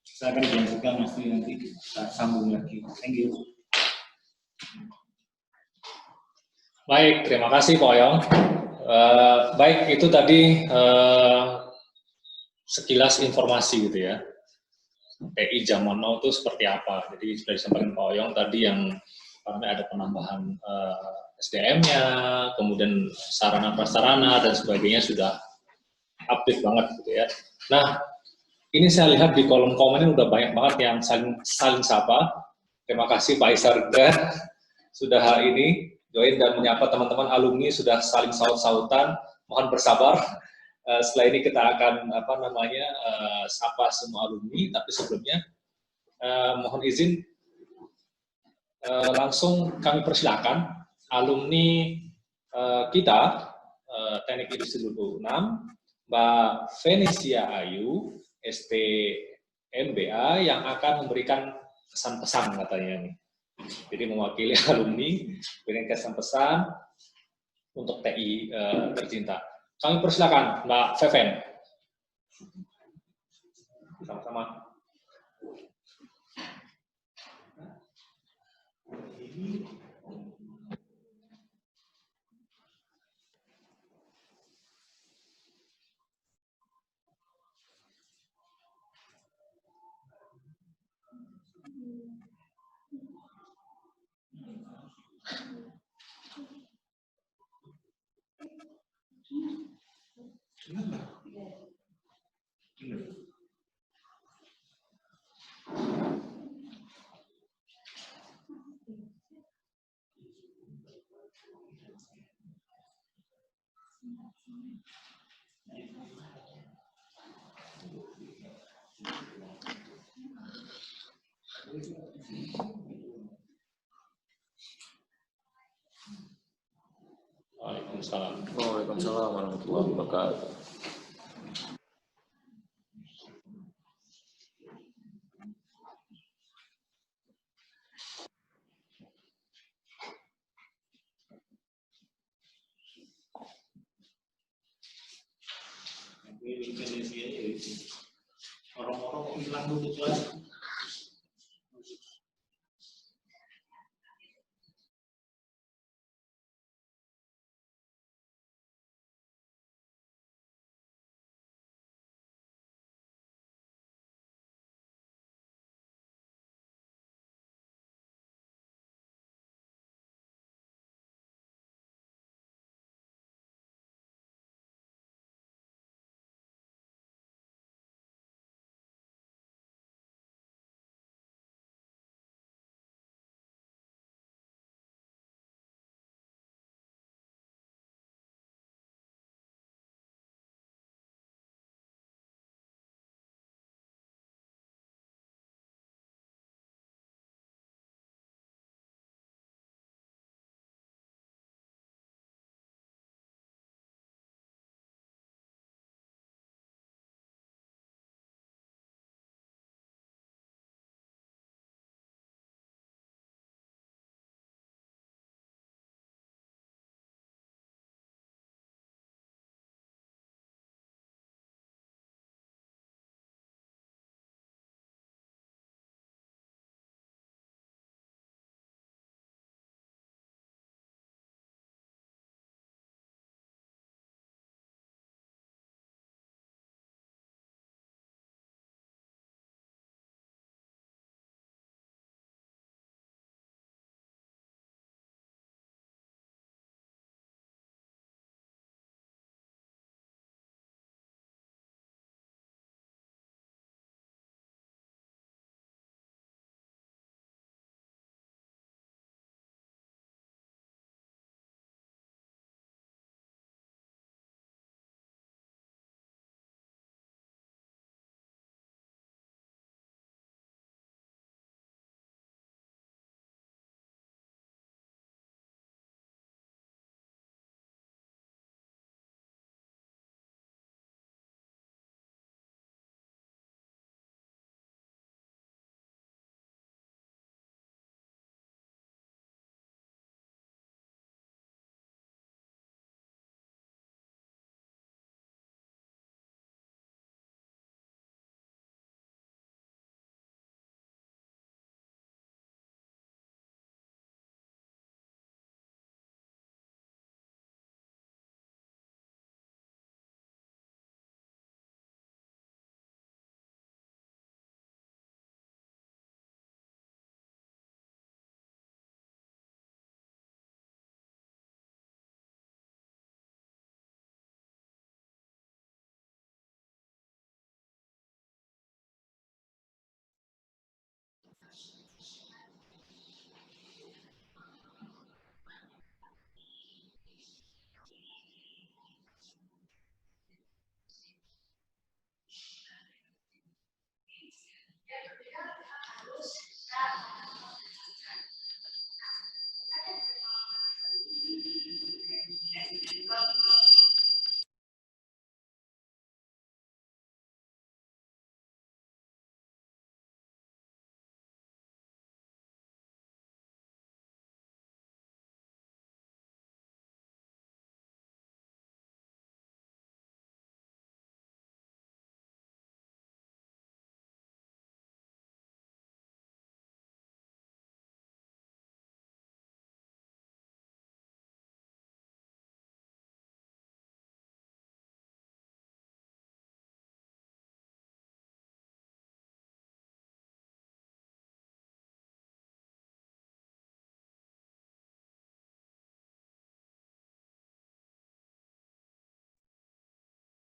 [SPEAKER 2] Saya akan dilanjutkan nanti kita sambung lagi. Thank you.
[SPEAKER 1] Baik, terima kasih Pak Oyong. Baik, itu tadi sekilas informasi gitu ya. TI zaman now itu seperti apa. Jadi sudah disampaikan Pak Oyong tadi yang karena ada penambahan SDM-nya, kemudian sarana prasarana dan sebagainya sudah update banget gitu ya. Nah, ini saya lihat di kolom komen ini udah banyak banget yang saling sapa. Terima kasih Pak Isarda sudah hari ini join dan menyapa teman-teman alumni, sudah saling saut-sautan. Mohon bersabar. Setelah ini kita akan sapa semua alumni, tapi sebelumnya mohon izin langsung kami persilakan alumni kita Teknik Industri 26, Mbak Venesia Ayu, ST MBA, yang akan memberikan pesan-pesan katanya nih. Jadi mewakili alumni, berikan pesan-pesan untuk TI tercinta. Kami persilakan Mbak Veven. Sama-sama.
[SPEAKER 17] Waalaikumsalam warahmatullahi wabarakatuh.
[SPEAKER 2] Orang-orang hilang dulu kelas.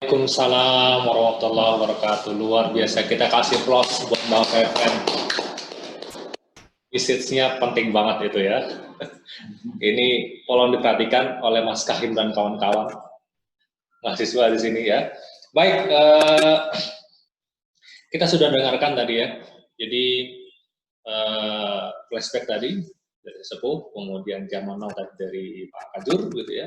[SPEAKER 1] Waalaikumsalam warahmatullahi wabarakatuh. Luar biasa, kita kasih plus buat Mbak Feven. Message-nya penting banget itu ya. Ini tolong diperhatikan oleh Mas Kahim dan kawan-kawan mahasiswa di sini ya. Baik, kita sudah dengarkan tadi ya. Jadi flashback tadi dari Sepuh, kemudian zaman now tadi dari Pak Kajur gitu ya.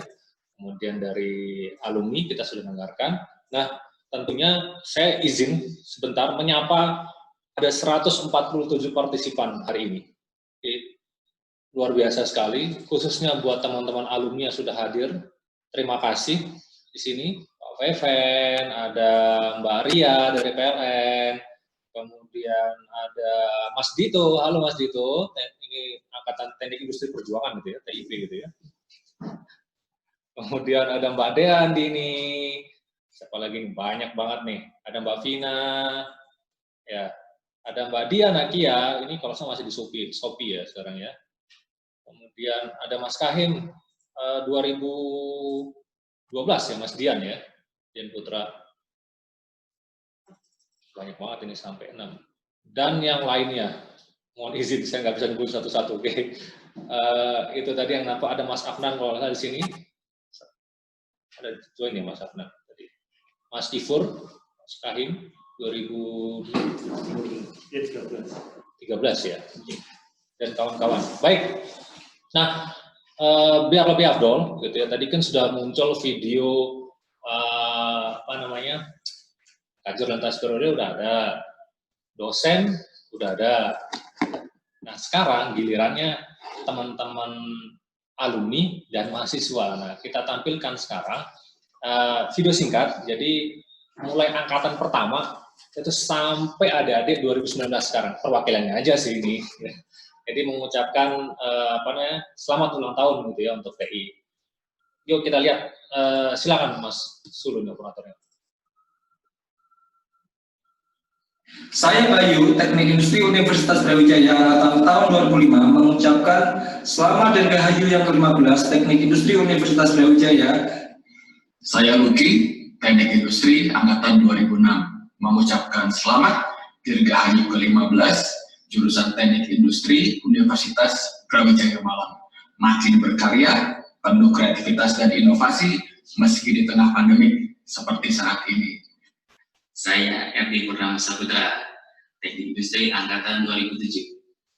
[SPEAKER 1] Kemudian dari alumni kita sudah dengarkan. Nah, tentunya saya izin sebentar menyapa ada 147 partisipan hari ini. Jadi, luar biasa sekali, khususnya buat teman-teman alumni yang sudah hadir. Terima kasih di sini, Pak Feven, ada Mbak Ria dari PLN, kemudian ada Mas Dito. Halo Mas Dito, ini Angkatan Teknik Industri Perjuangan gitu ya, TIP gitu ya. Kemudian ada Mbak Dean di ini, siapa lagi? Banyak banget nih. Ada Mbak Vina, ya. Ada Mbak Diana Kia, ini kalau saya masih di Shopee ya sekarang ya. Kemudian ada Mas Kahim, 2012 ya Mas Dian ya, Dian Putra. Banyak banget ini sampai 6. Dan yang lainnya, mohon izin saya nggak bisa nyebut satu-satu. Oke. Itu tadi yang nampak ada Mas Afnan kalau nggak di sini. Ada join ya Mas Afnan tadi. Mas Tifur, Mas Kahim, 2013 ya. Dan kawan-kawan. Baik. Nah, biar lebih afdol gitu ya. Tadi kan sudah muncul video Kajur Lantas Periode udah ada, dosen udah ada. Nah, sekarang gilirannya teman-teman alumni dan mahasiswa. Nah, kita tampilkan sekarang video singkat. Jadi mulai angkatan pertama itu sampai adik-adik 2019 sekarang. Perwakilannya aja sih ini. Jadi mengucapkan selamat ulang tahun gitu ya untuk TI. Yuk kita lihat. Silakan Mas Sulun operatornya.
[SPEAKER 18] Saya Bayu, Teknik Industri Universitas Brawijaya angkatan tahun 2005 mengucapkan selamat Dirgahayu yang ke-15 Teknik Industri Universitas Brawijaya.
[SPEAKER 19] Saya Luki, Teknik Industri angkatan 2006 mengucapkan selamat Dirgahayu ke-15 jurusan Teknik Industri Universitas Brawijaya Malang. Makin berkarya, penuh kreativitas dan inovasi meski di tengah pandemi seperti saat ini.
[SPEAKER 20] Saya Erdi Purnama Saputra, Teknik Industri Angkatan 2007,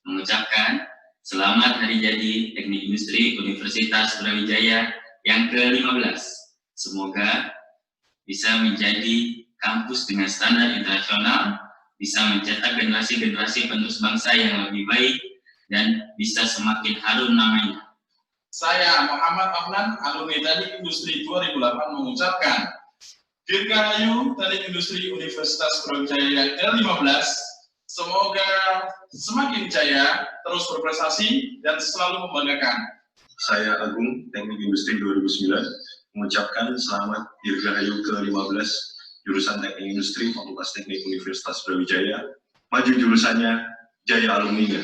[SPEAKER 20] mengucapkan selamat hari jadi Teknik Industri Universitas Brawijaya yang ke-15. Semoga bisa menjadi kampus dengan standar internasional, bisa mencetak generasi-generasi penerus bangsa yang lebih baik, dan bisa semakin harum namanya.
[SPEAKER 21] Saya Muhammad Afnan, alumni Teknik Industri 2008 mengucapkan Dirgahayu Teknik Industri Universitas Brawijaya yang ke-15, semoga semakin jaya, terus berprestasi, dan selalu membanggakan.
[SPEAKER 22] Saya Agung, Teknik Industri 2009, mengucapkan selamat Dirgahayu ke-15, jurusan Teknik Industri Fakultas Teknik Universitas Brawijaya, maju jurusannya, jaya alumninya.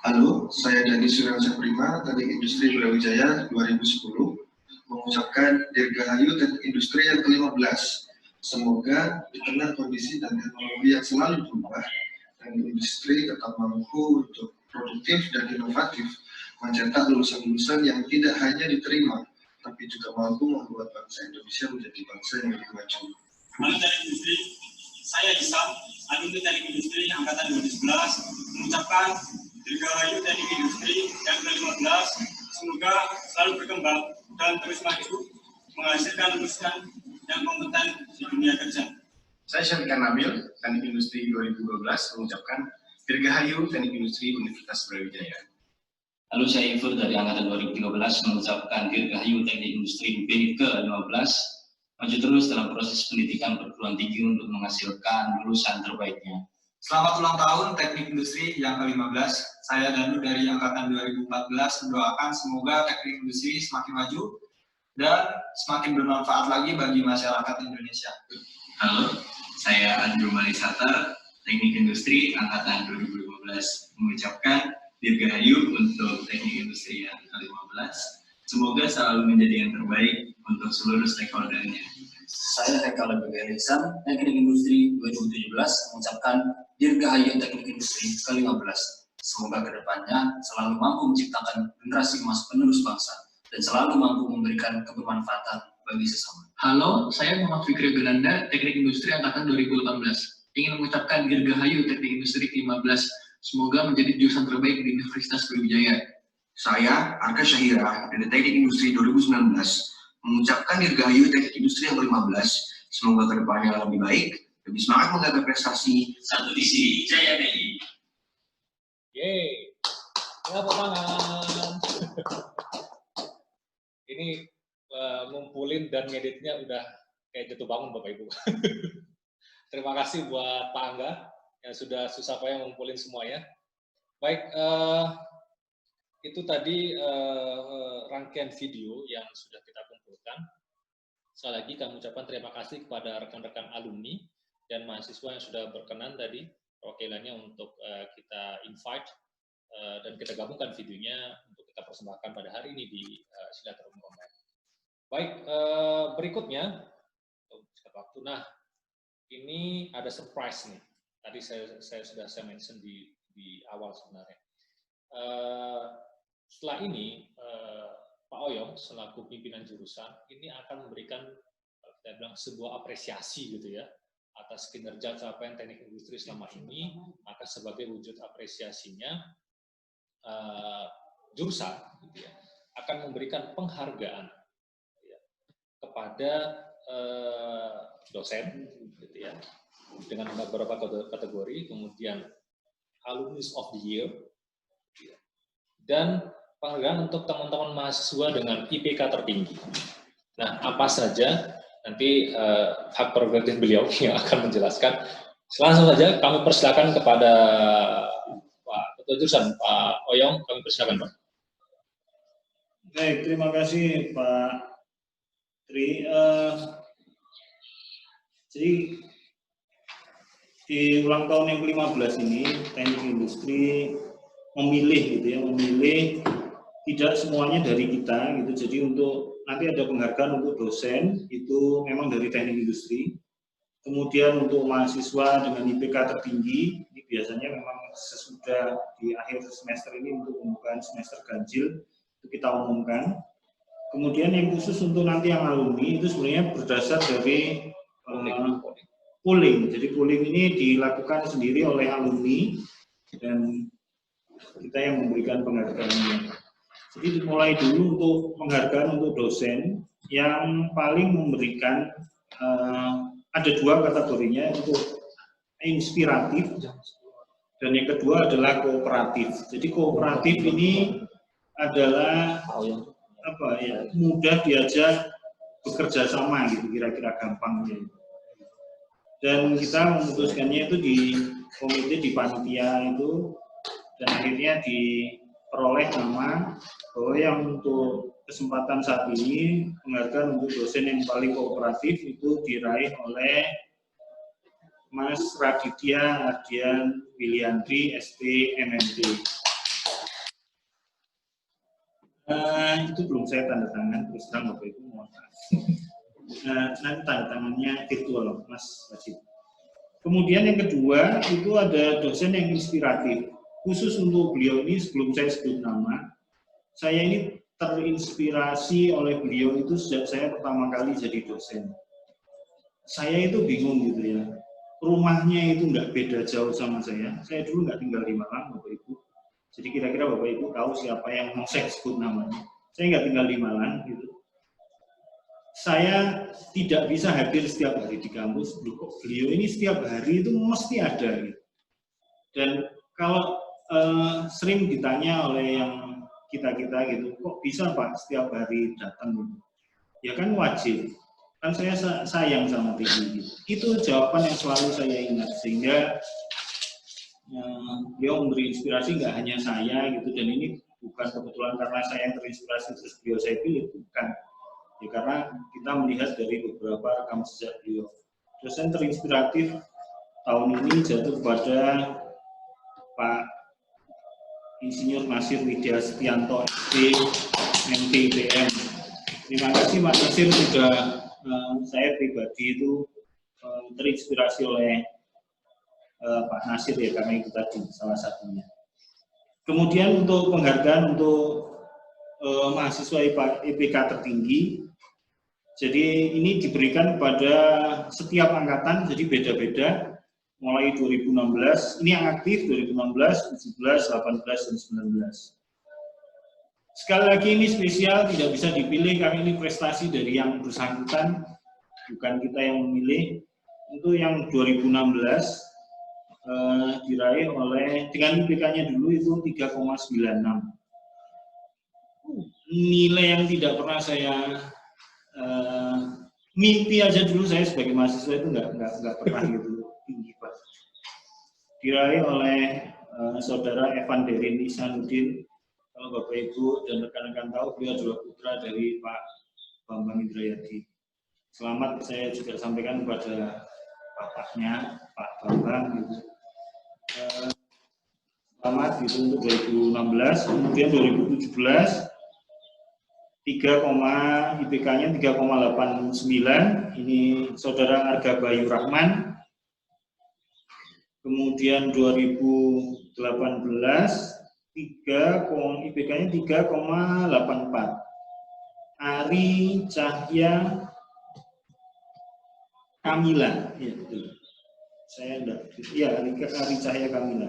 [SPEAKER 23] Halo, saya Dani Suryansyah Prima, Teknik Industri Brawijaya 2010, mengucapkan Dirgahayu Teknik Industri yang ke-15. Semoga di tengah kondisi dan teknologi yang selalu berubah, Teknik Industri tetap mampu untuk produktif dan inovatif, mencetak lulusan-lulusan yang tidak hanya diterima, tapi juga mampu membuat bangsa Indonesia menjadi bangsa yang lebih maju.
[SPEAKER 24] Halo Teknik Industri, saya Isam, alumni Teknik Industri angkatan 2011, mengucapkan Dirgahayu Teknik Industri yang ke-15, semoga selalu berkembang dan terus maju, menghasilkan lulusan yang kompeten di dunia kerja.
[SPEAKER 25] Saya Syarikan Nabil, Teknik Industri 2012, mengucapkan Dirgahayu Teknik Industri Universitas Brawijaya.
[SPEAKER 26] Halo, saya Ifur dari Angkatan 2013 mengucapkan Dirgahayu Teknik Industri UB ke-15, maju terus dalam proses pendidikan perguruan tinggi untuk menghasilkan lulusan terbaiknya.
[SPEAKER 27] Selamat ulang tahun Teknik Industri yang ke-15. Saya Danu dari Angkatan 2014 mendoakan semoga Teknik Industri semakin maju dan semakin bermanfaat lagi bagi masyarakat Indonesia.
[SPEAKER 28] Halo, saya Andrew Malisatar, Teknik Industri Angkatan 2015, mengucapkan Dirgahayu untuk Teknik Industri yang ke-15. Semoga selalu menjadi yang terbaik untuk seluruh stakeholdernya.
[SPEAKER 4] Saya Hekal Begarisan, Teknik Industri 2017 mengucapkan Dirgahayu Teknik Industri ke-15. Semoga kedepannya selalu mampu menciptakan generasi emas penerus bangsa dan selalu mampu memberikan kebermanfaatan bagi sesama.
[SPEAKER 6] Halo, saya Muhammad Fikri Gelanda, Teknik Industri Angkatan 2018. Ingin mengucapkan Dirgahayu Teknik Industri ke-15. Semoga menjadi jurusan terbaik di Universitas Brawijaya.
[SPEAKER 7] Saya Arka Syahira dari Teknik Industri 2019 mengucapkan Dirgahayu Teknik Industri yang ke-15. Semoga kedepannya lebih baik, lebih semangat menggapai prestasi.
[SPEAKER 20] Satu visi Jaya BI.
[SPEAKER 1] Yeay, tepuk tangan. Ini ngumpulin dan ngeditnya udah kayak jatuh bangun Bapak Ibu. Terima kasih buat Pak Angga yang sudah susah payah ngumpulin semuanya. Baik, itu tadi rangkaian video yang sudah kita kumpulkan. Sekali lagi kami ucapkan terima kasih kepada rekan-rekan alumni dan mahasiswa yang sudah berkenan tadi perwakilannya untuk kita invite dan kita gabungkan videonya untuk kita persembahkan pada hari ini di Silaturahmi Online. Baik, berikutnya, waktu. Nah, ini ada surprise nih. Tadi saya sudah mention di awal sebenarnya. Setelah ini Pak Oyong selaku pimpinan jurusan ini akan memberikan kita bilang sebuah apresiasi gitu ya atas kinerja capaian teknik industri selama ini. Maka sebagai wujud apresiasinya jurusan gitu ya, akan memberikan penghargaan ya, kepada dosen gitu ya dengan beberapa kategori, kemudian alumnus of the year gitu ya, dan penghargaan untuk teman-teman mahasiswa dengan IPK tertinggi. Nah, apa saja nanti hak prerogatif beliau yang akan menjelaskan. Langsung saja kami persilakan kepada Pak Ketua Jurusan, Pak Oyong, kami persilakan Pak.
[SPEAKER 2] Baik, terima kasih Pak Tri. Jadi di ulang tahun yang ke-15 ini, Teknik Industri memilih gitu ya, memilih tidak semuanya dari kita gitu. Jadi untuk nanti ada penghargaan untuk dosen itu memang dari Teknik Industri. Kemudian untuk mahasiswa dengan IPK tertinggi ini biasanya memang sesudah di akhir semester ini untuk pembukaan semester ganjil itu kita umumkan. Kemudian yang khusus untuk nanti yang alumni itu sebenarnya berdasar dari polling. Jadi polling ini dilakukan sendiri oleh alumni dan kita yang memberikan penghargaannya. Jadi dimulai dulu untuk penghargaan untuk dosen yang paling memberikan ada dua kategorinya, untuk inspiratif dan yang kedua adalah kooperatif. Jadi kooperatif ini adalah apa ya, mudah diajak bekerja sama gitu, kira-kira gampangnya. Dan kita memutuskannya itu di komite, di panitia itu, dan akhirnya diperoleh nama bahwa yang untuk kesempatan saat ini penghargaan untuk dosen yang paling kooperatif itu diraih oleh Mas Raditya Ardian Wiliandri, ST MMD. Itu belum saya tanda tangan, terus terang Bapak Ibu, mohon maaf. Nanti tanda tangannya virtual, Mas Wajib. Kemudian yang kedua itu ada dosen yang inspiratif. Khusus untuk beliau ini, sebelum saya sebut nama, saya ini terinspirasi oleh beliau itu sejak saya pertama kali jadi dosen. Saya itu bingung gitu ya, rumahnya itu nggak beda jauh sama saya. Saya dulu nggak tinggal di Malang, Bapak Ibu. Jadi kira-kira Bapak Ibu tahu siapa yang mau saya sebut namanya. Saya nggak tinggal di Malang gitu. Saya tidak bisa hadir setiap hari di kampus. Beliau ini setiap hari itu mesti ada gitu. Dan kalau sering ditanya oleh yang kita-kita gitu, kok bisa Pak setiap hari datang gitu? Ya kan wajib, kan saya sayang sama TI gitu. Itu jawaban yang selalu saya ingat, sehingga beliau memberi inspirasi nggak hanya saya gitu, dan ini bukan kebetulan karena saya yang terinspirasi terus beliau saya pilih, bukan. Ya karena kita melihat dari beberapa rekam jejak beliau. Dosen terinspiratif tahun ini jatuh kepada Pak Insinyur Nasir Widya Setianto, SD MTIPM. Terima kasih Pak Nasir sudah saya pribadi itu terinspirasi oleh Pak Nasir ya, karena itu tadi salah satunya. Kemudian untuk penghargaan untuk mahasiswa IPK tertinggi, jadi ini diberikan pada setiap angkatan, jadi beda-beda, mulai 2016, ini yang aktif 2016, 17, 18, dan 19. Sekali lagi ini spesial, tidak bisa dipilih karena ini prestasi dari yang bersangkutan, bukan kita yang memilih. Untuk yang 2016 diraih oleh, dengan IPK-nya dulu itu 3,96. Nilai yang tidak pernah saya mimpi aja dulu saya sebagai mahasiswa itu nggak pernah gitu tinggi Pak. Diraih oleh saudara Evan Derin Isanuddin. Kalau Bapak Ibu dan rekan-rekan tahu, beliau adalah putra dari Pak Bambang Indrayadi. Selamat saya juga sampaikan kepada bapaknya Pak Bambang gitu. Selamat gitu untuk 2016. Kemudian 2017 IPK-nya 3,89, ini saudara Arga Bayu Rahman. Kemudian 2018 IPK-nya 3,84. Ari Cahya Kamila, ya betul. Saya enggak, ya Ari Cahya Kamila.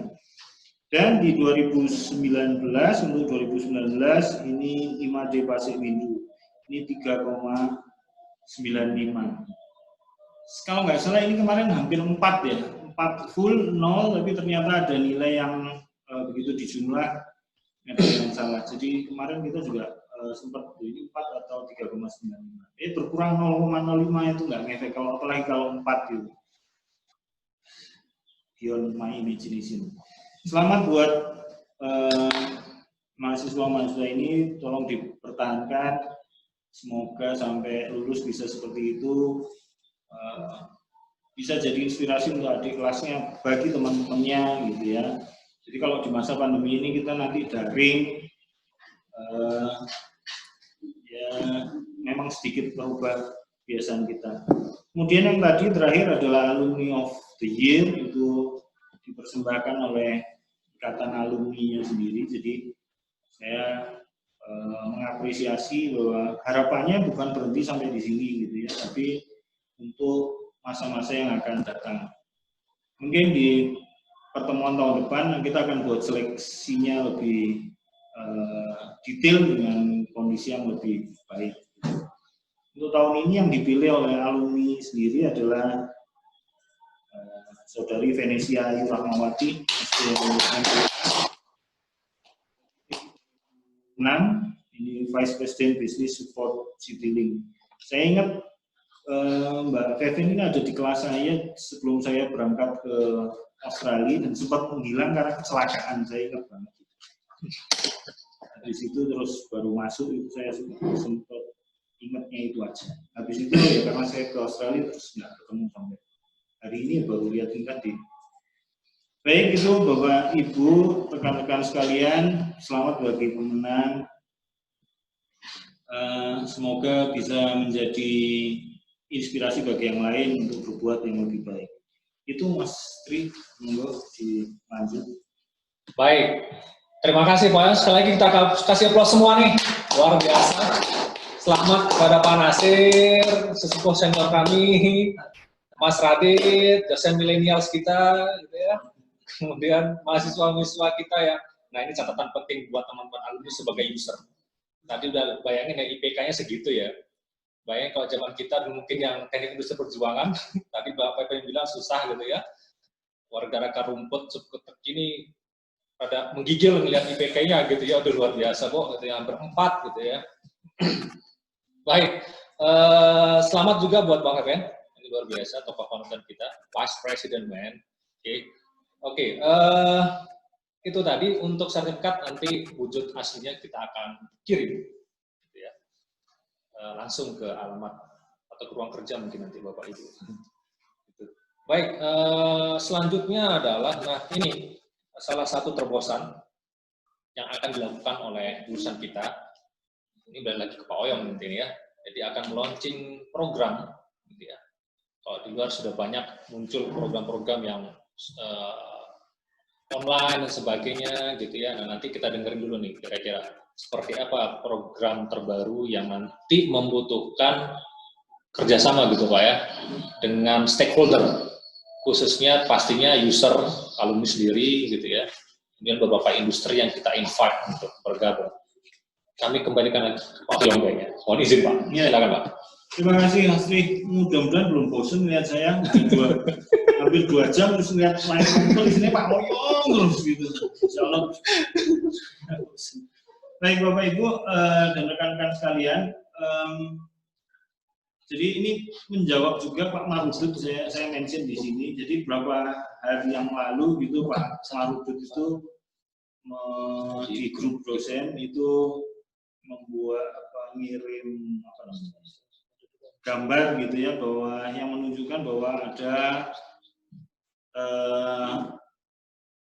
[SPEAKER 2] Dan di 2019, untuk 2019 ini Imade Pasik Windu, ini 3,95. Kalau nggak salah ini kemarin hampir 4 ya, 4 full 0, tapi ternyata ada nilai yang begitu dijumlah ada yang salah. Jadi kemarin kita juga sempat ini 4 atau 3,95. Berkurang 0,05 itu nggak ngefek, apalagi kalau 4 gitu. Beyond my imagination. Selamat buat mahasiswa-mahasiswa ini, tolong dipertahankan, semoga sampai lulus bisa seperti itu, bisa jadi inspirasi untuk adik kelasnya, bagi teman-temannya gitu ya. Jadi kalau di masa pandemi ini kita nanti daring, ya memang sedikit merubah kebiasaan kita. Kemudian yang tadi terakhir adalah Alumni of the Year, itu dipersembahkan oleh Ikatan Alumni-nya sendiri. Jadi saya mengapresiasi bahwa harapannya bukan berhenti sampai di sini gitu ya, tapi untuk masa-masa yang akan datang. Mungkin di pertemuan tahun depan kita akan buat seleksinya lebih detail dengan kondisi yang lebih baik. Untuk tahun ini yang dipilih oleh alumni sendiri adalah Saudari Venesia Ayu Rahmawati, ini Vice President Business Support Citylink. Saya ingat Mbak Kevin ini ada di kelas saya sebelum saya berangkat ke Australia dan sempat menghilang karena kecelakaan, saya ingat banget. Dari situ terus baru masuk itu saya sempat ingatnya itu aja. Habis itu ya karena saya ke Australia terus nggak ketemu sampai hari ini baru lihat tingkat di. Baik itu Bapak Ibu, rekan-rekan sekalian, selamat bagi pemenang. Semoga bisa menjadi inspirasi bagi yang lain untuk berbuat yang lebih baik. Itu Mas Tri, monggo dilanjut.
[SPEAKER 1] Baik, terima kasih Pak. Sekali lagi kita kasih aplaus semua nih, luar biasa. Selamat kepada Pak Nasir, sesepuh senior kami, Mas Radit, dosen milenials kita, gitu ya. Kemudian mahasiswa-mahasiswa kita ya. Nah ini catatan penting buat teman-teman alumni sebagai user. Tadi udah bayangin ya IPK-nya segitu ya. Bayangin kalau zaman kita mungkin yang teknik industri perjuangan, tadi Bapak yang bilang susah gitu ya. Warga rumput seperti ini pada menggigil melihat IPK-nya gitu ya, udah luar biasa kok, gitu ya, hampir 4 gitu ya. Baik, selamat juga buat Bang Evan, ini luar biasa, tokoh konten kita, Vice President Man. Oke, itu tadi untuk sertifikat nanti wujud aslinya kita akan kirim, gitu ya, langsung ke alamat atau ke ruang kerja mungkin nanti Bapak Ibu. Gitu. Baik, selanjutnya adalah, nah ini salah satu terobosan yang akan dilakukan oleh jurusan kita. Ini balik lagi ke Pak Oyong nanti ya. Jadi akan meluncing program, gitu ya. Kalau di luar sudah banyak muncul program-program yang online dan sebagainya, gitu ya. Nah, nanti kita dengerin dulu nih, kira-kira seperti apa program terbaru yang nanti membutuhkan kerjasama, gitu Pak ya, dengan stakeholder, khususnya pastinya user, alumni sendiri, gitu ya. Kemudian beberapa industri yang kita invite untuk bergabung. Kami kembalikan lagi ke Pak Oyong kayaknya. Mohon izin Pak, silakan Pak.
[SPEAKER 2] Terima kasih Mas Tri. Mudah-mudahan belum bosan lihat saya hampir 2 jam terus lihat layar komputer di sini Pak Oyong terus gitu. Insyaallah. Baik Bapak Ibu dan rekan-rekan sekalian, jadi ini menjawab juga Pak Marudut, saya mention di sini. Jadi beberapa hari yang lalu gitu Pak Marudut itu di grup dosen itu membuat ngirim gambar gitu ya, bahwa yang menunjukkan bahwa ada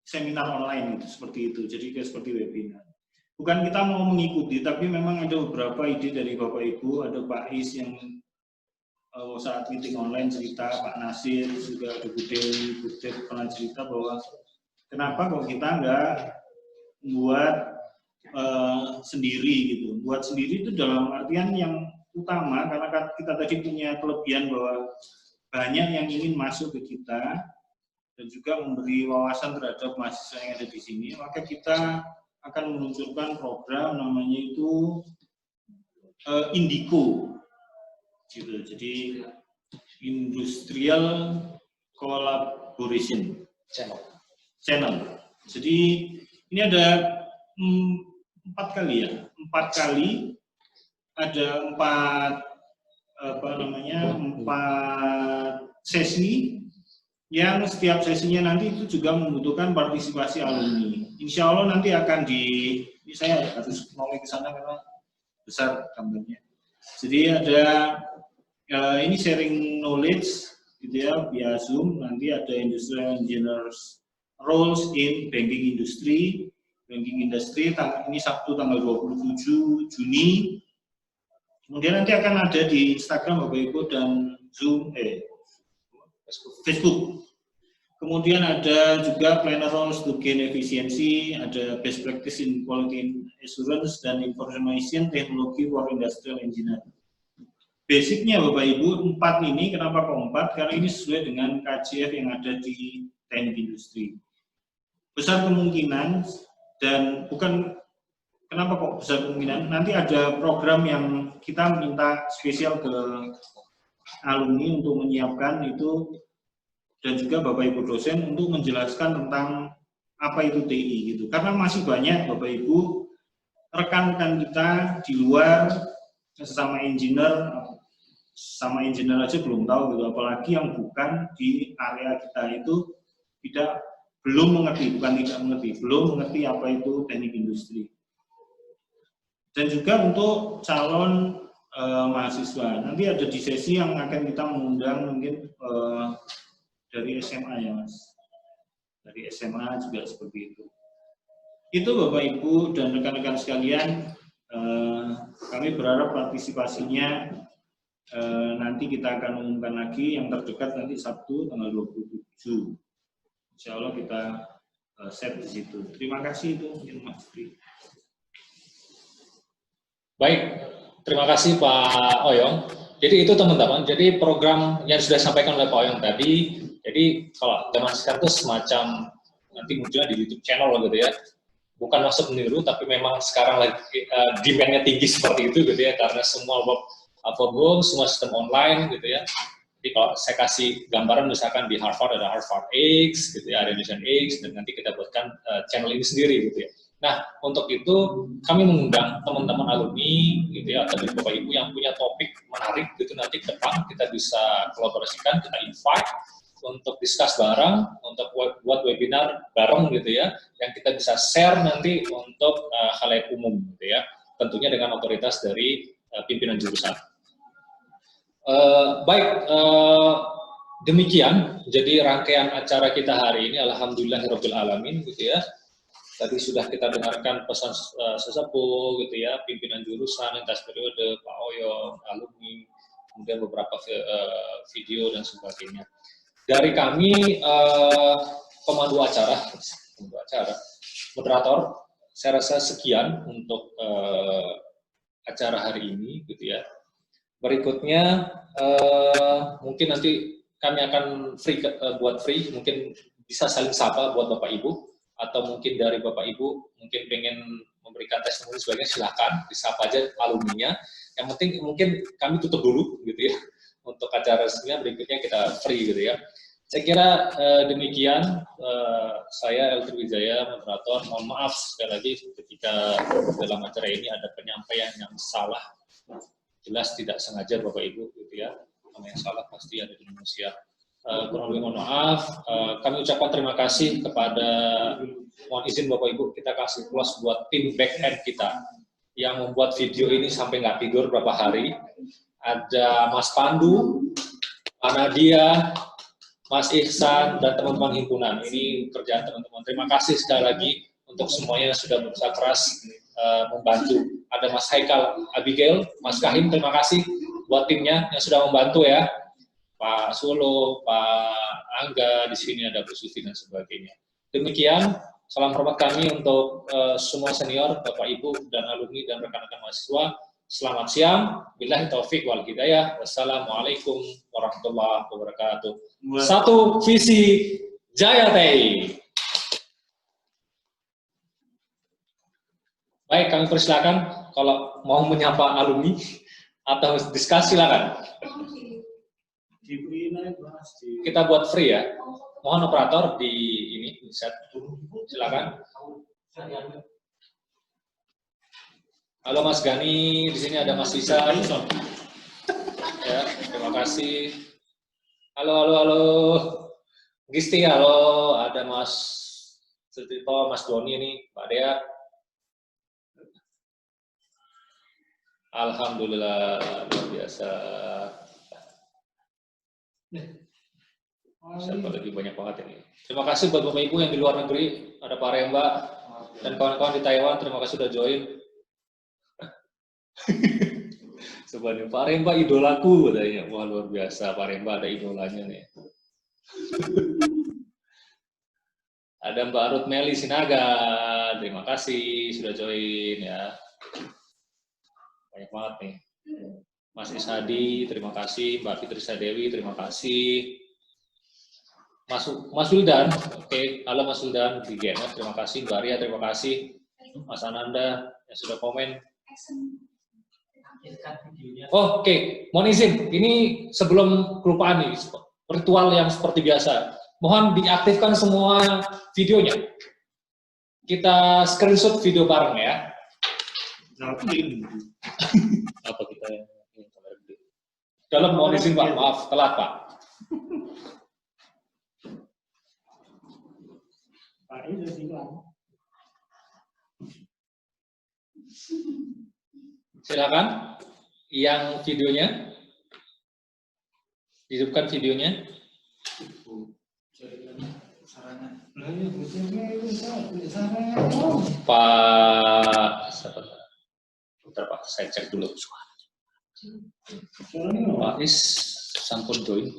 [SPEAKER 2] seminar online gitu, seperti itu. Jadi kayak seperti webinar. Bukan kita mau mengikuti, tapi memang ada beberapa ide dari Bapak Ibu, ada Pak Is yang saat meeting online cerita, Pak Nasir juga ada Budet pernah cerita bahwa kenapa kok kita nggak buat sendiri gitu. Buat sendiri itu dalam artian yang utama, karena kita tadi punya kelebihan bahwa banyak yang ingin masuk ke kita dan juga memberi wawasan terhadap mahasiswa yang ada di sini, maka kita akan meluncurkan program namanya itu Indico, gitu. Jadi Industrial Collaboration Channel. Jadi ini ada 4 kali ya, 4 kali ada 4 sesi yang setiap sesinya nanti itu juga membutuhkan partisipasi alumni. Insya Allah nanti akan ini saya harus mau ke sana karena besar gambarnya. Jadi ada ini sharing knowledge gitu ya via Zoom. Nanti ada industrial engineers roles in banking industry. Ini Sabtu tanggal 27 Juni. Kemudian nanti akan ada di Instagram Bapak Ibu dan Zoom, Facebook. Kemudian ada juga planner roles to gain efficiency, ada best practice in quality assurance dan information technology for industrial engineer. Basicnya Bapak Ibu 4 ini, kenapa kok 4? Karena ini sesuai dengan KJF yang ada di teknik industri. Besar kemungkinan dan bukan kenapa kok besar kemungkinan, nanti ada program yang kita minta spesial ke alumni untuk menyiapkan itu, dan juga Bapak Ibu dosen untuk menjelaskan tentang apa itu TI gitu. Karena masih banyak Bapak Ibu rekan-rekan kita di luar sesama engineer aja belum tahu gitu, apalagi yang bukan di area kita itu belum mengerti apa itu teknik industri. Dan juga untuk calon mahasiswa, nanti ada di sesi yang akan kita mengundang mungkin dari SMA ya Mas, dari SMA juga seperti itu. Itu Bapak Ibu dan rekan-rekan sekalian, kami berharap partisipasinya nanti kita akan umumkan lagi yang terdekat nanti Sabtu tanggal 27. Insya Allah kita set di situ. Terima kasih itu Mas Tri.
[SPEAKER 1] Baik, terima kasih Pak Oyong. Jadi itu teman-teman, jadi program yang sudah disampaikan oleh Pak Oyong tadi, jadi kalau zaman sekarang itu semacam nanti munculnya di YouTube channel gitu ya, bukan masuk meniru, tapi memang sekarang lagi demand-nya tinggi seperti itu gitu ya, karena semua work from home, semua sistem online gitu ya. Jadi kalau saya kasih gambaran misalkan di Harvard ada Harvard X gitu ya, ada Indonesian X, dan nanti kita buatkan channel ini sendiri gitu ya. Nah, untuk itu kami mengundang teman-teman alumni gitu ya, atau Bapak Ibu yang punya topik menarik gitu, nanti ke depan kita bisa kolaborasikan, kita invite untuk discuss bareng, untuk buat webinar bareng gitu ya, yang kita bisa share nanti untuk khalayak umum gitu ya, tentunya dengan otoritas dari pimpinan jurusan. Demikian jadi rangkaian acara kita hari ini, alhamdulillahirabbil alamin gitu ya. Tadi sudah kita dengarkan pesan sesepuh gitu ya, pimpinan jurusan, lintas periode, Pak Oyong, alumni, kemudian beberapa video dan sebagainya. Dari kami pemandu acara, moderator, saya rasa sekian untuk acara hari ini gitu ya. Berikutnya mungkin nanti kami akan buat free, mungkin bisa saling sapa buat Bapak Ibu, atau mungkin dari Bapak Ibu mungkin pengen memberikan testimoni sebagainya, silahkan disapa aja alumninya. Yang penting mungkin kami tutup dulu gitu ya, untuk acara resminya berikutnya kita free gitu ya. Saya kira demikian, saya Elder Wijaya, moderator. Mohon maaf sekali lagi ketika dalam acara ini ada penyampaian yang salah, jelas tidak sengaja Bapak Ibu gitu ya, yang salah pasti ada di manusia. Kurang lebih mohon maaf. Kami ucapkan terima kasih kepada, mohon izin Bapak Ibu, kita kasih plus buat tim back end kita yang membuat video ini sampai nggak tidur berapa hari. Ada Mas Pandu, Pak Nadia, Mas Ihsan, dan teman-teman himpunan. Ini kerjaan teman-teman. Terima kasih sekali lagi untuk semuanya yang sudah berusaha keras membantu. Ada Mas Haikal, Abigail, Mas Kahim, terima kasih buat timnya yang sudah membantu ya. Pak Solo, Pak Angga, di sini ada Bu Sufi dan sebagainya. Demikian, salam hormat kami untuk semua senior, Bapak Ibu dan alumni dan rekan-rekan mahasiswa. Selamat siang, billahi taufik wal hidayah. Wassalamualaikum warahmatullahi wabarakatuh. Satu visi Jaya TI. Baik, kami persilakan kalau mau menyapa alumni atau diskusi silakan. Kita buat free ya. Mohon operator di ini set. Silakan. Halo Mas Gani, di sini ada Mas Isa. Ya, terima kasih. Halo. Gisti, halo. Ada Mas Sutito, Mas Doni ini, Pak Dea. Alhamdulillah, luar biasa. Siapa lagi banyak banget ini. Terima kasih buat Bapak Ibu yang di luar negeri, ada Pak Remba dan kawan-kawan di Taiwan, terima kasih sudah join. Sebenarnya Pak Remba idolaku katanya. Wah luar biasa, Pak Remba ada idolanya nih. Ada Mbak Ruth Meli Sinaga, terima kasih sudah join ya. Banyak banget nih. Mas Ishadi, terima kasih. Mbak Fitri Sadewi, terima kasih. Mas Wildan, oke. Halo Mas Wildan di GMF, terima kasih. Mbak Ria, terima kasih. Mas Ananda yang sudah komen. Oh, oke. Mohon izin, ini sebelum kelupaan nih, ritual yang seperti biasa. Mohon diaktifkan semua videonya. Kita screenshot video bareng ya. Apa kita ya? Dalam mohon izin Pak, maaf telat Pak. Silakan yang videonya, hidupkan videonya. Pak, bentar Pak, saya cek dulu suara. Pak Is, sampun join.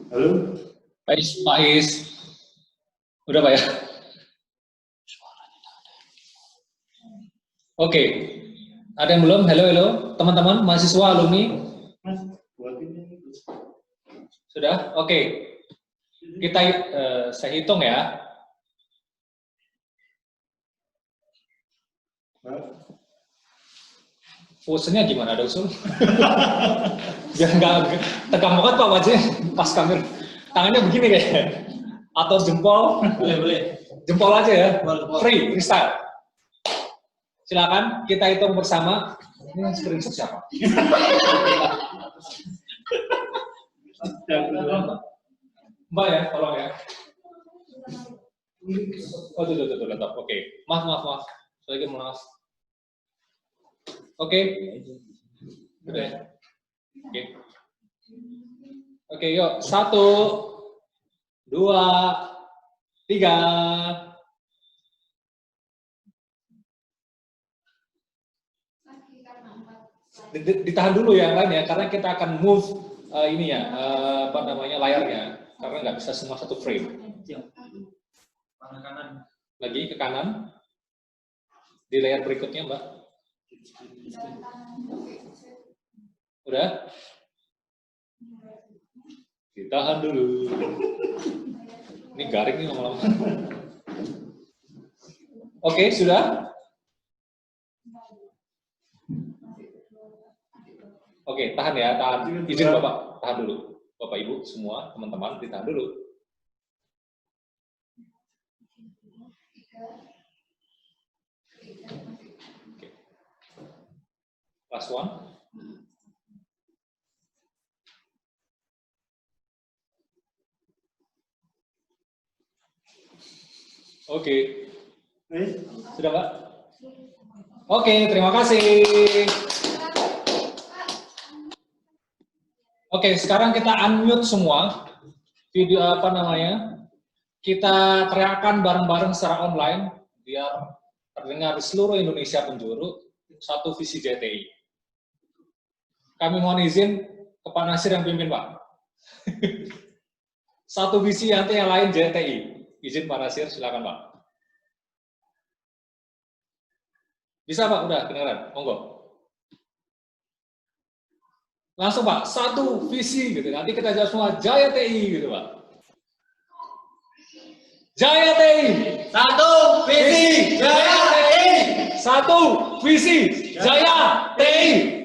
[SPEAKER 2] Halo?
[SPEAKER 1] Pak Is. Udah Pak ya? Oke. Ada yang belum? Halo. Teman-teman, mahasiswa, alumni. Sudah? Oke. Kita, saya hitung ya. Pose-nya gimana, ada usul? Biar nggak tegang banget Pak wajahnya pas kamera. Tangannya begini kayaknya. Atau jempol? Boleh. Jempol aja ya. Free, freestyle. Silakan kita hitung bersama. Ini yang screenshot siapa? Mbak ya, tolong ya. Oh, tuh, laptop. Oke. Maaf. Lagi maaf. Oke. Udah ya. Oke, yuk. 1, 2, 3. Ditahan dulu ya yang lain ya, karena kita akan move ini ya, apa namanya, layarnya, karena nggak bisa semua satu frame. Lagi ke kanan, di layar berikutnya Mbak. Udah? Ditahan dulu. Ini garing nih lama-lama. Oke, sudah? Oke, tahan ya, tahan. Izin Bapak, tahan dulu. Bapak Ibu semua, teman-teman, ditahan dulu. Oke. Last one. Oke. Sudah Pak? Oke, terima kasih. Oke, sekarang kita unmute semua. Video apa namanya? Kita teriakkan bareng-bareng secara online biar terdengar di seluruh Indonesia penjuru satu visi JTI. Kami mohon izin ke Pak Nasir yang pimpin, Pak. Satu visi, nanti yang lain JTI. Izin Pak Nasir, silakan Pak. Bisa Pak, udah kedengaran, monggo. Langsung Pak, satu visi gitu. Nanti kita jawab semua Jaya TI gitu Pak. Jaya TI.
[SPEAKER 3] Satu visi Jaya TI.
[SPEAKER 1] Satu visi Jaya TI.